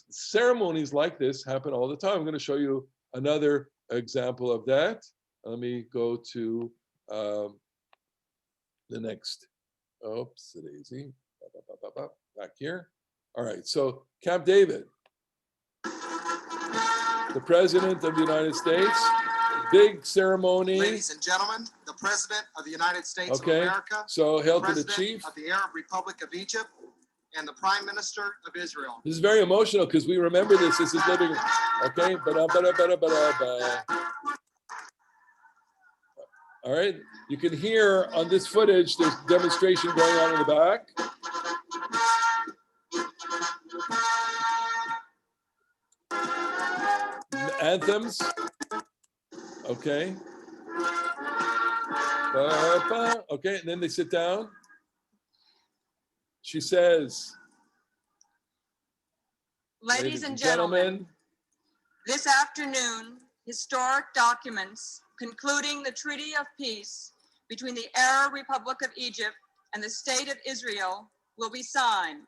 ceremonies like this happen all the time. I'm going to show you another example of that. Let me go to the next. Oops, daisy. Back here. All right. So Camp David, the President of the United States, big ceremony. Ladies and gentlemen, the President of the United States of Okay. America, So hail to the President chief. of the Arab Republic of Egypt, and the Prime Minister of Israel. This is very emotional because we remember this. This is living. Okay. All right. You can hear on this footage, there's demonstration going on in the back. Anthems. Okay. Okay. And then they sit down. She says, Ladies and gentlemen, this afternoon, historic documents concluding the Treaty of Peace between the Arab Republic of Egypt and the State of Israel will be signed.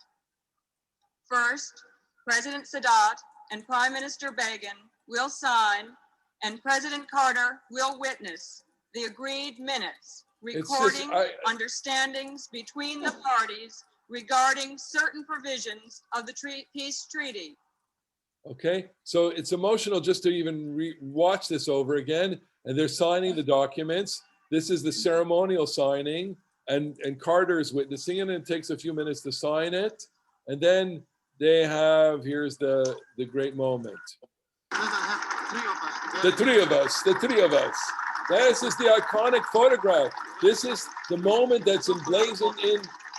First, President Sadat and Prime Minister Begin will sign, and President Carter will witness the agreed minutes recording understandings between the parties regarding certain provisions of the peace treaty. okay, so it's emotional just to even watch this over again. and they're signing the documents. This is the ceremonial signing, and Carter is witnessing it, and it takes a few minutes to sign it. And then they have, here's the great moment. The three of us. This is the iconic photograph. This is the moment that's emblazoned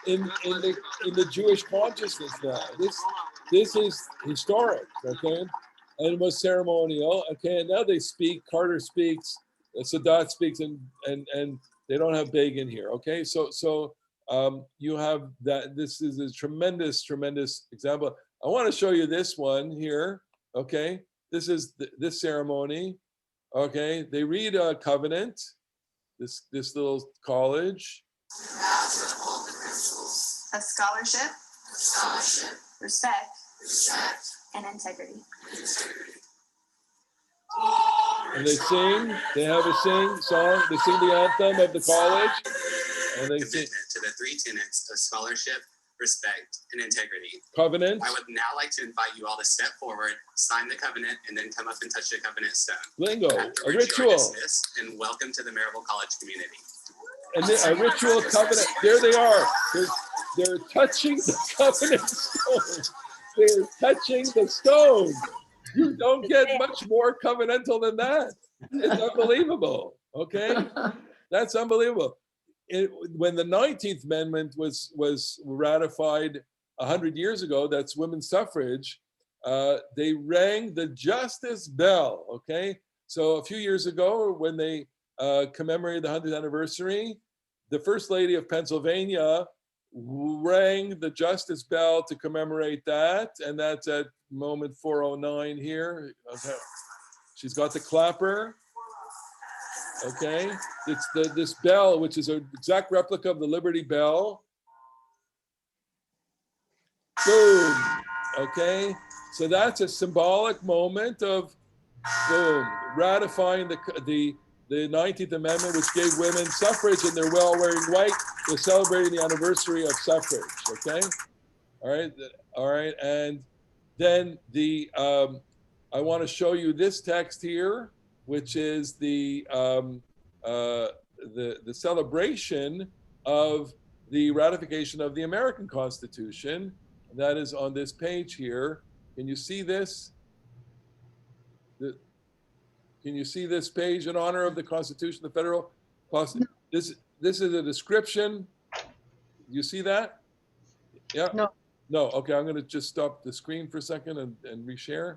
in the Jewish consciousness now. This is historic, okay? And it was ceremonial, okay? And now they speak. Carter speaks. Sadat speaks, and they don't have Begin here, okay? So you have that. This is a tremendous example. I want to show you this one here, okay? This is this ceremony, okay? They read a covenant, this little college. Of scholarship, respect, and integrity. And they sing, they have a song, they sing the anthem of the college. And they sing. To the three tenets of scholarship, respect, and integrity. Covenant. I would now like to invite you all to step forward, sign the covenant, and then come up and touch the covenant stone. Bingo, a Afterwards, you are ritual. dismissed, and welcome to the Maryville College community. And a ritual covenant. There they are. They're touching the covenant stone. They're touching the stone. You don't get much more covenantal than that. It's unbelievable. Okay, that's unbelievable. When the 19th Amendment was ratified 100 years ago, that's women's suffrage. They rang the justice bell. Okay, so a few years ago, when they commemorated the 100th anniversary, the First Lady of Pennsylvania rang the justice bell to commemorate that, and that's at moment 409 here. Okay. She's got the clapper. Okay, it's this bell, which is an exact replica of the Liberty Bell. Boom. Okay, so that's a symbolic moment of boom, ratifying the 19th Amendment, which gave women suffrage, and they're well wearing white. They're celebrating the anniversary of suffrage. Okay, all right, and then I want to show you this text here, which is the celebration of the ratification of the American Constitution. And that is on this page here. Can you see this? Can you see this page in honor of the Constitution, the federal Constitution? This is a description. You see that? Yeah. No. Okay, I'm going to just stop the screen for a second and reshare.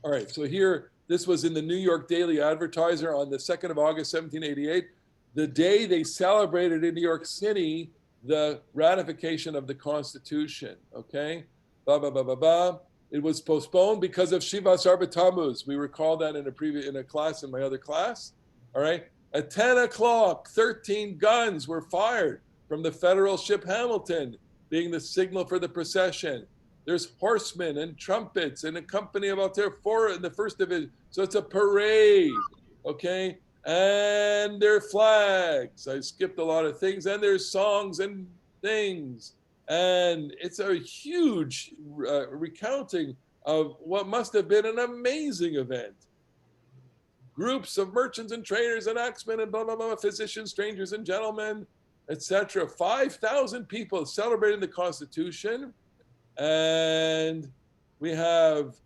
All right, so here, this was in the New York Daily Advertiser on the 2nd of August, 1788, the day they celebrated in New York City the ratification of the Constitution, okay? It was postponed because of Shivas Arba Tammuz. We recall that in a class, in my other class, all right? At 10 o'clock, 13 guns were fired from the federal ship Hamilton, being the signal for the procession. There's horsemen and trumpets and a company of Altair 4 in the 1st Division. So it's a parade, okay? And there are flags. I skipped a lot of things. And there's songs and things. And it's a huge recounting of what must have been an amazing event. Groups of merchants and traders and axemen and blah, blah, blah, physicians, strangers and gentlemen, etc. 5,000 people celebrating the Constitution. And we have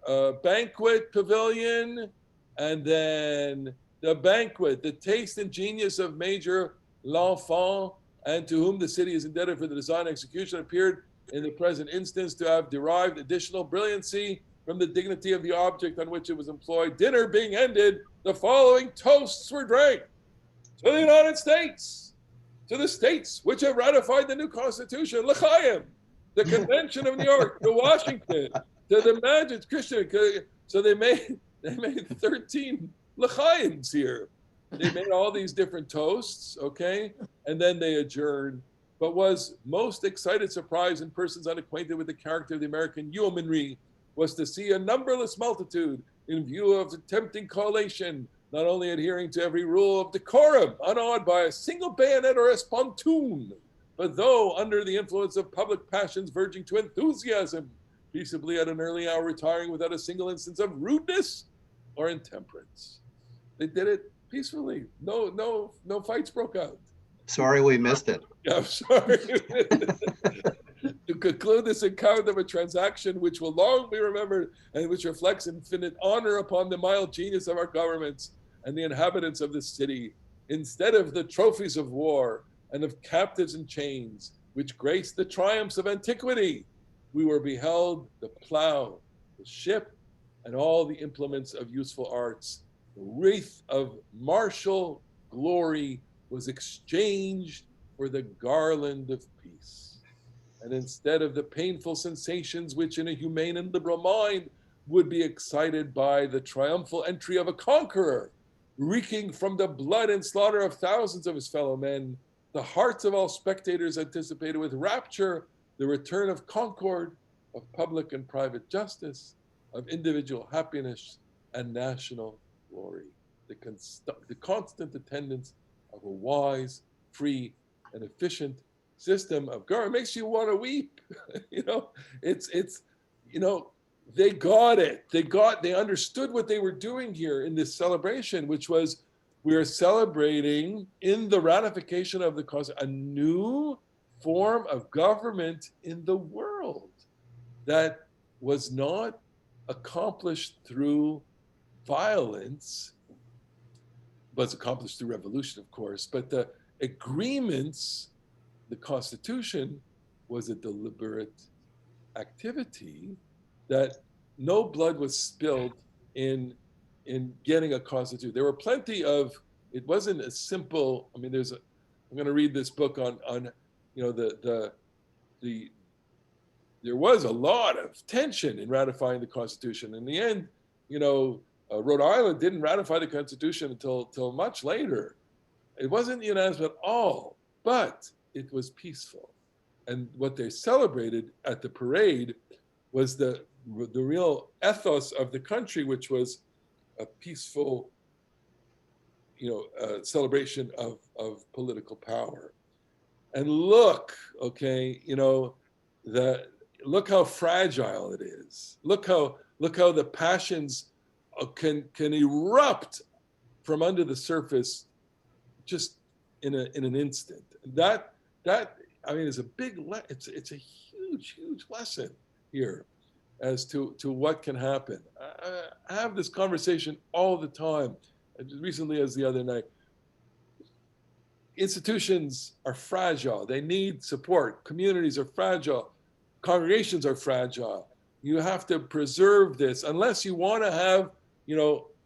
a banquet pavilion, and then the banquet, the taste and genius of Major L'Enfant, and to whom the city is indebted for the design and execution, appeared in the present instance to have derived additional brilliancy from the dignity of the object on which it was employed. Dinner being ended, the following toasts were drank: to the United States, to the states which have ratified the new Constitution, L'chaim, the Convention of New York, to Washington, to the Magic Christian. So they made 13 L'chaims here. They made all these different toasts, okay? And then they adjourned. But was most excited surprise in persons unacquainted with the character of the American yeomanry was to see a numberless multitude in view of the tempting collation, not only adhering to every rule of decorum, unawed by a single bayonet or a spontoon, but though under the influence of public passions verging to enthusiasm, peaceably at an early hour, retiring without a single instance of rudeness or intemperance. They did it peacefully. No fights broke out. Sorry we missed it. Yeah, I'm sorry. To conclude this account of a transaction which will long be remembered and which reflects infinite honor upon the mild genius of our governments and the inhabitants of the city, instead of the trophies of war and of captives in chains, which grace the triumphs of antiquity, we were beheld the plow, the ship, and all the implements of useful arts. The wreath of martial glory was exchanged for the garland of peace. And instead of the painful sensations which in a humane and liberal mind would be excited by the triumphal entry of a conqueror, reeking from the blood and slaughter of thousands of his fellow men, the hearts of all spectators anticipated with rapture the return of concord, of public and private justice, of individual happiness and national glory. The constant attendance of a wise, free, and efficient system of government makes you want to weep. They got it. They understood what they were doing here in this celebration, which was we are celebrating in the ratification of the cause a new form of government in the world that was not accomplished through violence, was accomplished through revolution, of course, but the agreements, the Constitution was a deliberate activity that no blood was spilled in getting a constitution. There were plenty of, it wasn't a simple, I mean, I'm going to read this book on there was a lot of tension in ratifying the Constitution. In the end, Rhode Island didn't ratify the Constitution until much later. It wasn't unanimous at all, but it was peaceful. And what they celebrated at the parade was the real ethos of the country, which was a peaceful, celebration of political power. And look, look how fragile it is. Look how the passions can erupt from under the surface just in an instant. That is a big, it's a huge lesson here as to what can happen. I have this conversation all the time, as recently as the other night. Institutions are fragile. They need support. Communities are fragile. Congregations are fragile. You have to preserve this unless you want to have,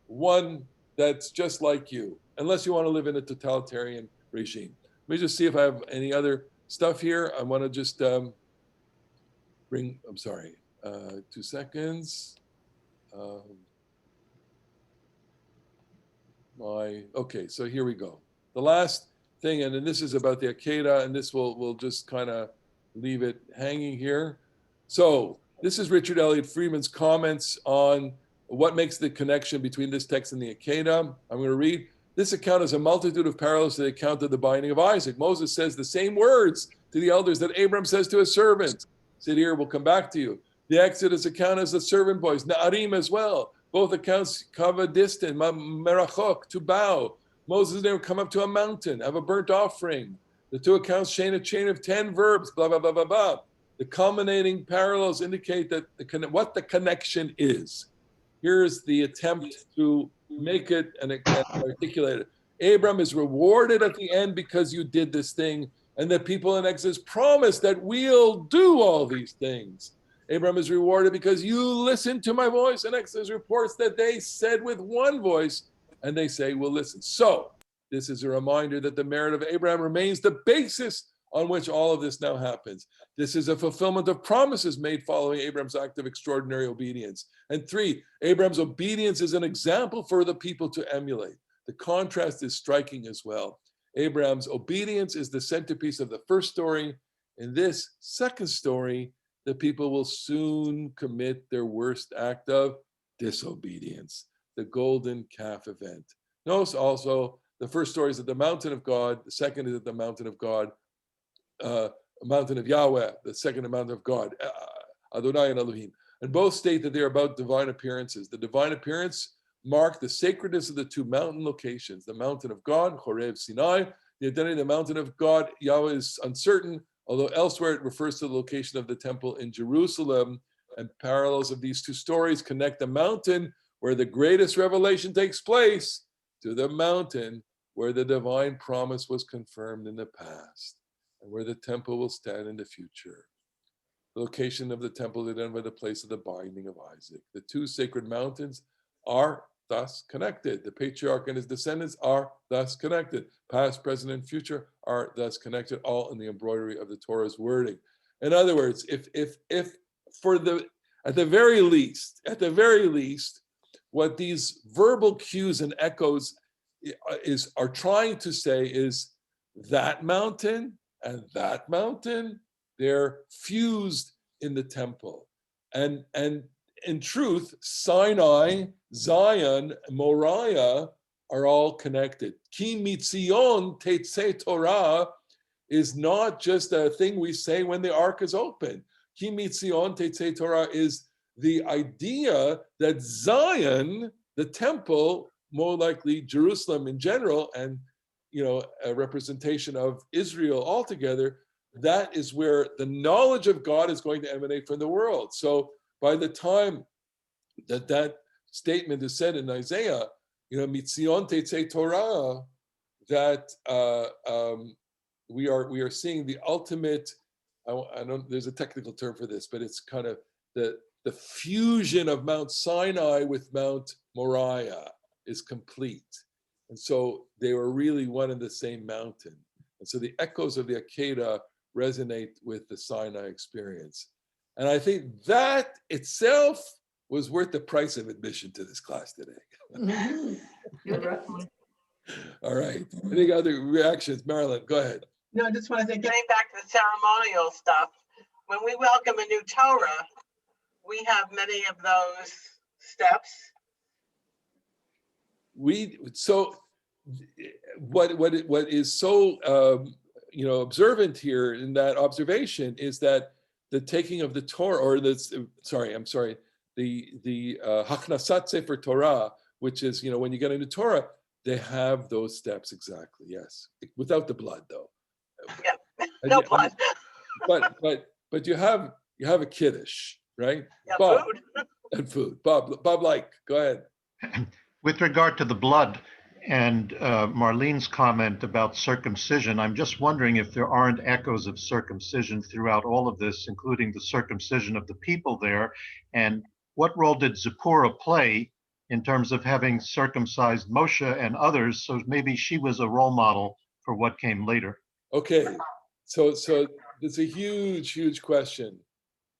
one that's just like you, unless you want to live in a totalitarian regime. Let me just see if I have any other stuff here. I want to just bring, I'm sorry, 2 seconds. Okay, so here we go. The last thing, and then this is about the Akedah, and this we'll just kind of leave it hanging here. So this is Richard Elliott Freeman's comments on what makes the connection between this text and the Akedah. I'm going to read. This account is a multitude of parallels to the account of the binding of Isaac. Moses says the same words to the elders that Abram says to his servants. Sit here, we'll come back to you. The Exodus account is the servant boys, Na'arim as well. Both accounts cover distant, merachok, to bow. Moses never come up to a mountain, have a burnt offering. The two accounts chain a chain of 10 verbs, blah, blah, blah, blah, blah. The culminating parallels indicate that what the connection is. Here's the attempt to make it and articulate it. Abram is rewarded at the end because you did this thing, and the people in Exodus promise that we'll do all these things. Abram is rewarded because you listened to my voice, and Exodus reports that they said with one voice, and they say, we'll listen. So this is a reminder that the merit of Abraham remains the basis on which all of this now happens. This is a fulfillment of promises made following Abraham's act of extraordinary obedience. And 3, Abraham's obedience is an example for the people to emulate. The contrast is striking as well. Abraham's obedience is the centerpiece of the first story. In this second story, the people will soon commit their worst act of disobedience, the golden calf event. Notice also the first story is at the mountain of God. The second is at the mountain of God, mountain of Yahweh, the second mountain of God. Adonai and Elohim. And both state that they're about divine appearances. The divine appearance mark the sacredness of the two mountain locations, the mountain of God, Horeb Sinai. The identity of the mountain of God, Yahweh, is uncertain, although elsewhere it refers to the location of the temple in Jerusalem. And parallels of these two stories connect the mountain where the greatest revelation takes place to the mountain where the divine promise was confirmed in the past and where the temple will stand in the future. The location of the temple is identified by the place of the binding of Isaac. The two sacred mountains are thus connected. The patriarch and his descendants are thus connected. Past, present, and future are thus connected, all in the embroidery of the Torah's wording. In other words, if at the very least, what these verbal cues and echoes are trying to say is that mountain and that mountain, they're fused in the temple. And in truth, Sinai, Zion, Moriah are all connected. Ki mitzion tetzei Torah is not just a thing we say when the ark is open. Ki mitzion tetzei Torah is the idea that Zion, the temple, more likely Jerusalem in general, and a representation of Israel altogether, that is where the knowledge of God is going to emanate from the world. So by the time that statement is said in Isaiah, Mitzion Tetzei Torah, that we are seeing the ultimate. I don't. There's a technical term for this, but it's kind of the fusion of Mount Sinai with Mount Moriah is complete, and so they were really one and the same mountain. And so the echoes of the Akedah resonate with the Sinai experience. And I think that itself was worth the price of admission to this class today. All right. Any other reactions? Marilyn, go ahead. No, I just want to say, getting back to the ceremonial stuff, when we welcome a new Torah, we have many of those steps. What is so observant here in that observation is that the taking of the Torah, or the Haknasat Sefer Torah, which is when you get into Torah, they have those steps exactly. Yes, without the blood though. Yeah, no blood. But you have a kiddush, right? Yeah, Bob, food. And food. Bob, go ahead. With regard to the blood and Marlene's comment about circumcision, I'm just wondering if there aren't echoes of circumcision throughout all of this, including the circumcision of the people there. And what role did Zipporah play in terms of having circumcised Moshe and others? So maybe she was a role model for what came later. Okay, so it's a huge question.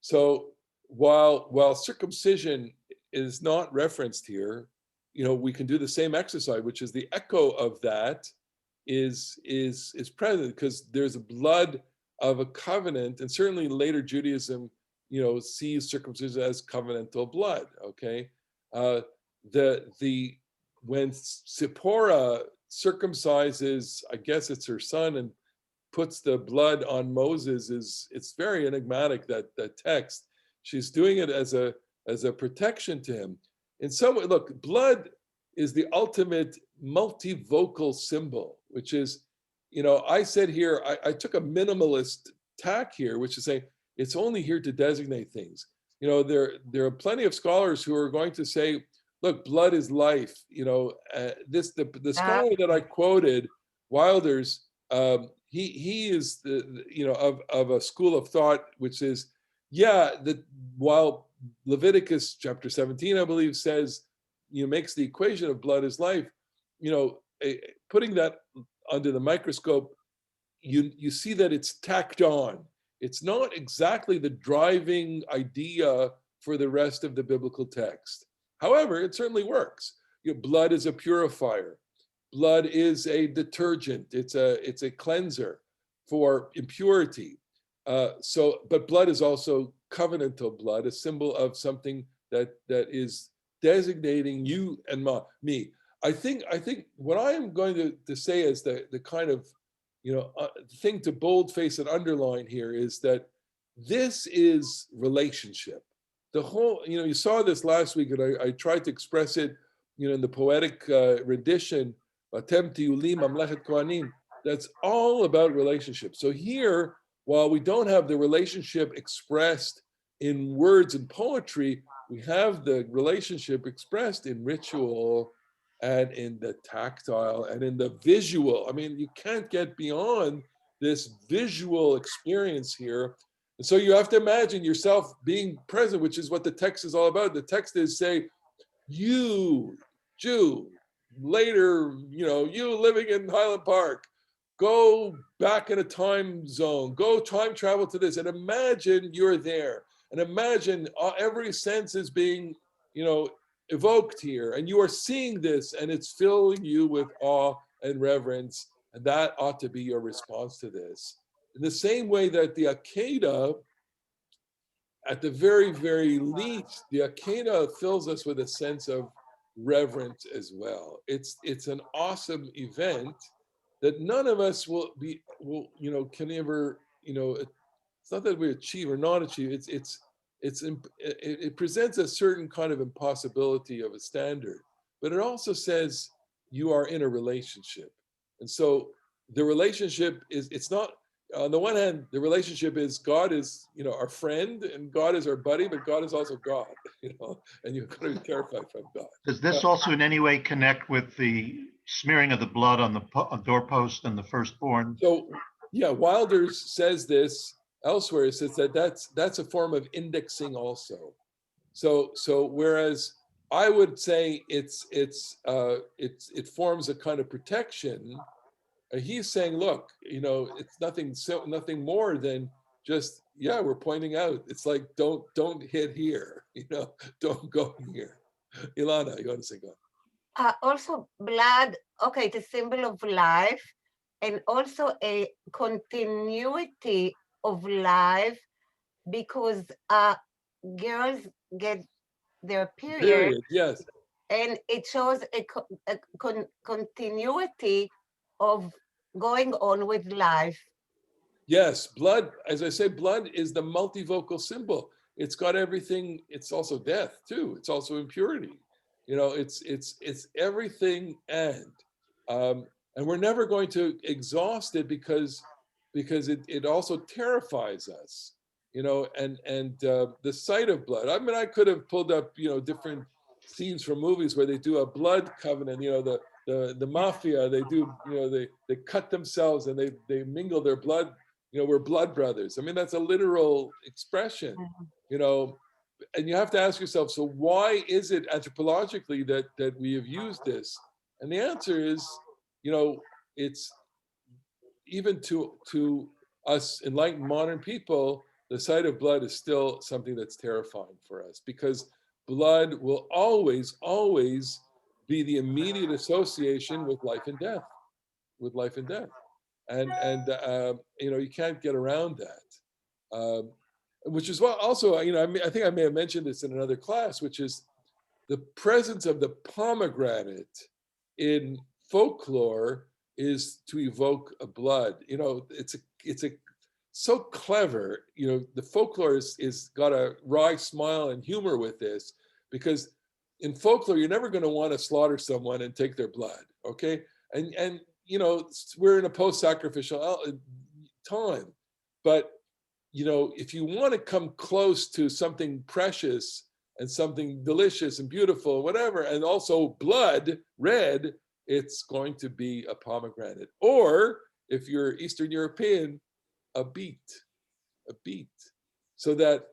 So while circumcision is not referenced here, we can do the same exercise, which is the echo of that is present, because there's a blood of a covenant, and certainly later Judaism, sees circumcision as covenantal blood. Okay, when Zipporah circumcises, I guess it's her son, and puts the blood on Moses, it's very enigmatic, that text. She's doing it as a protection to him. In some way, look, blood is the ultimate multivocal symbol, which is, I said here, I took a minimalist tack here, which is saying it's only here to designate things. There are plenty of scholars who are going to say, look, blood is life. The scholar that I quoted, Wilder's, he is of a school of thought which is, that while Leviticus chapter 17, I believe, says, makes the equation of blood is life, putting that under the microscope, you see that it's tacked on. It's not exactly the driving idea for the rest of the biblical text. However, it certainly works. Blood is a purifier. Blood is a detergent. It's a cleanser for impurity. But blood is also covenantal blood, a symbol of something that is designating you and me. I think what I am going to say is the kind of thing to boldface and underline here is that this is relationship. The whole, you saw this last week, and I tried to express it, in the poetic rendition, Atem Tiulim Mamlechet Kohanim. That's all about relationship. So here, while we don't have the relationship expressed in words and poetry, we have the relationship expressed in ritual and in the tactile and in the visual. I mean, you can't get beyond this visual experience here. And so you have to imagine yourself being present, which is what the text is all about. The text is say, you, Jew, later, you living in Highland Park, go back in a time zone, go time travel to this, and imagine you're there. And imagine every sense is being, evoked here, and you are seeing this, and it's filling you with awe and reverence, and that ought to be your response to this. In the same way that the Akedah, at the very, very least, the Akedah fills us with a sense of reverence as well. It's an awesome event that none of us can ever, it's not that we achieve or not achieve. It presents a certain kind of impossibility of a standard, but it also says you are in a relationship. And so the relationship it's not, on the one hand, the relationship is God is, our friend, and God is our buddy, but God is also God, and you've got to be terrified from God. Does this also in any way connect with the smearing of the blood on the doorpost and the firstborn? So, yeah, Wilder says this elsewhere. He says that's a form of indexing also. So whereas I would say it forms a kind of protection, he's saying, look, it's nothing more than just, we're pointing out. It's like don't hit here, don't go here. Ilana, you want to say go? Also, blood, okay, it's a symbol of life, and also a continuity of life, because girls get their period, yes, and it shows a continuity of going on with life. Yes, blood, as I say, blood is the multivocal symbol. It's got everything. It's also death too. It's also impurity. It's everything, and we're never going to exhaust it because it also terrifies us. And the sight of blood. I mean, I could have pulled up different scenes from movies where they do a blood covenant. The mafia, they do, they cut themselves and they mingle their blood. We're blood brothers. I mean, that's a literal expression. And you have to ask yourself, so why is it anthropologically that we have used this? And the answer is, it's even to us enlightened modern people, the sight of blood is still something that's terrifying for us, because blood will always, always be the immediate association with life and death, and you can't get around that. Which is what also, I think I may have mentioned this in another class, which is the presence of the pomegranate in folklore is to evoke a blood. It's so clever. The folklore is got a wry smile and humor with this, because in folklore you're never going to want to slaughter someone and take their blood, okay? And we're in a post-sacrificial time, but if you want to come close to something precious and something delicious and beautiful, whatever, and also blood, red, it's going to be a pomegranate. Or if you're Eastern European, a beet. So that,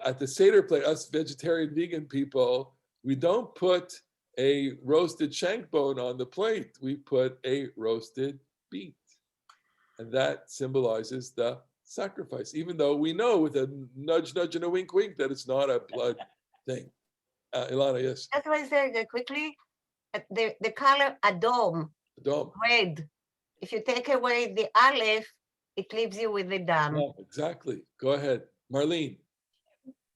at the Seder plate, us vegetarian, vegan people, we don't put a roasted shank bone on the plate. We put a roasted beet. And that symbolizes the sacrifice, even though we know with a nudge, nudge, and a wink, wink that it's not a blood thing. Ilana, yes. That's why I said quickly, the color Adom, red. If you take away the aleph, it leaves you with the dam. Yeah, exactly. Go ahead, Marlene.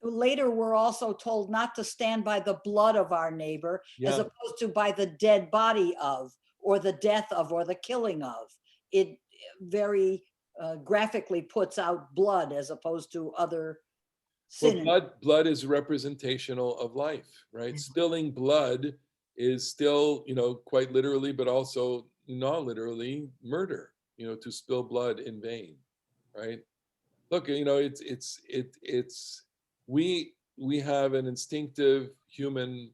Later, we're also told not to stand by the blood of our neighbor, as opposed to by the dead body of, or the death of, or the killing of. It very graphically puts out blood as opposed to other Well, synonyms. blood is representational of life, right? Spilling blood is still, quite literally, but also non-literally murder, to spill blood in vain, right? Look, we have an instinctive human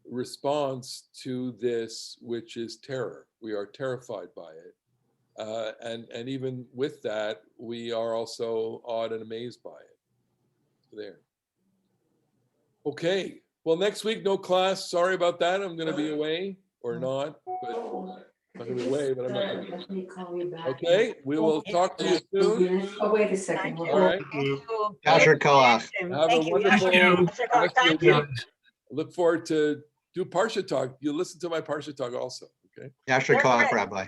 response to this, which is terror. We are terrified by it. And even with that, we are also awed and amazed by it. There. Okay. Well, next week, no class. Sorry about that. I'm going to be away or not, but I'm going to be away, but I'm not going to be. Okay. We will talk to you soon. Oh, wait a second. All right. Yasher Koach. Have a wonderful rest of the week. Look forward to do Parsha Talk. You listen to my Parsha Talk also. Okay. Yasher Koach, Rabbi.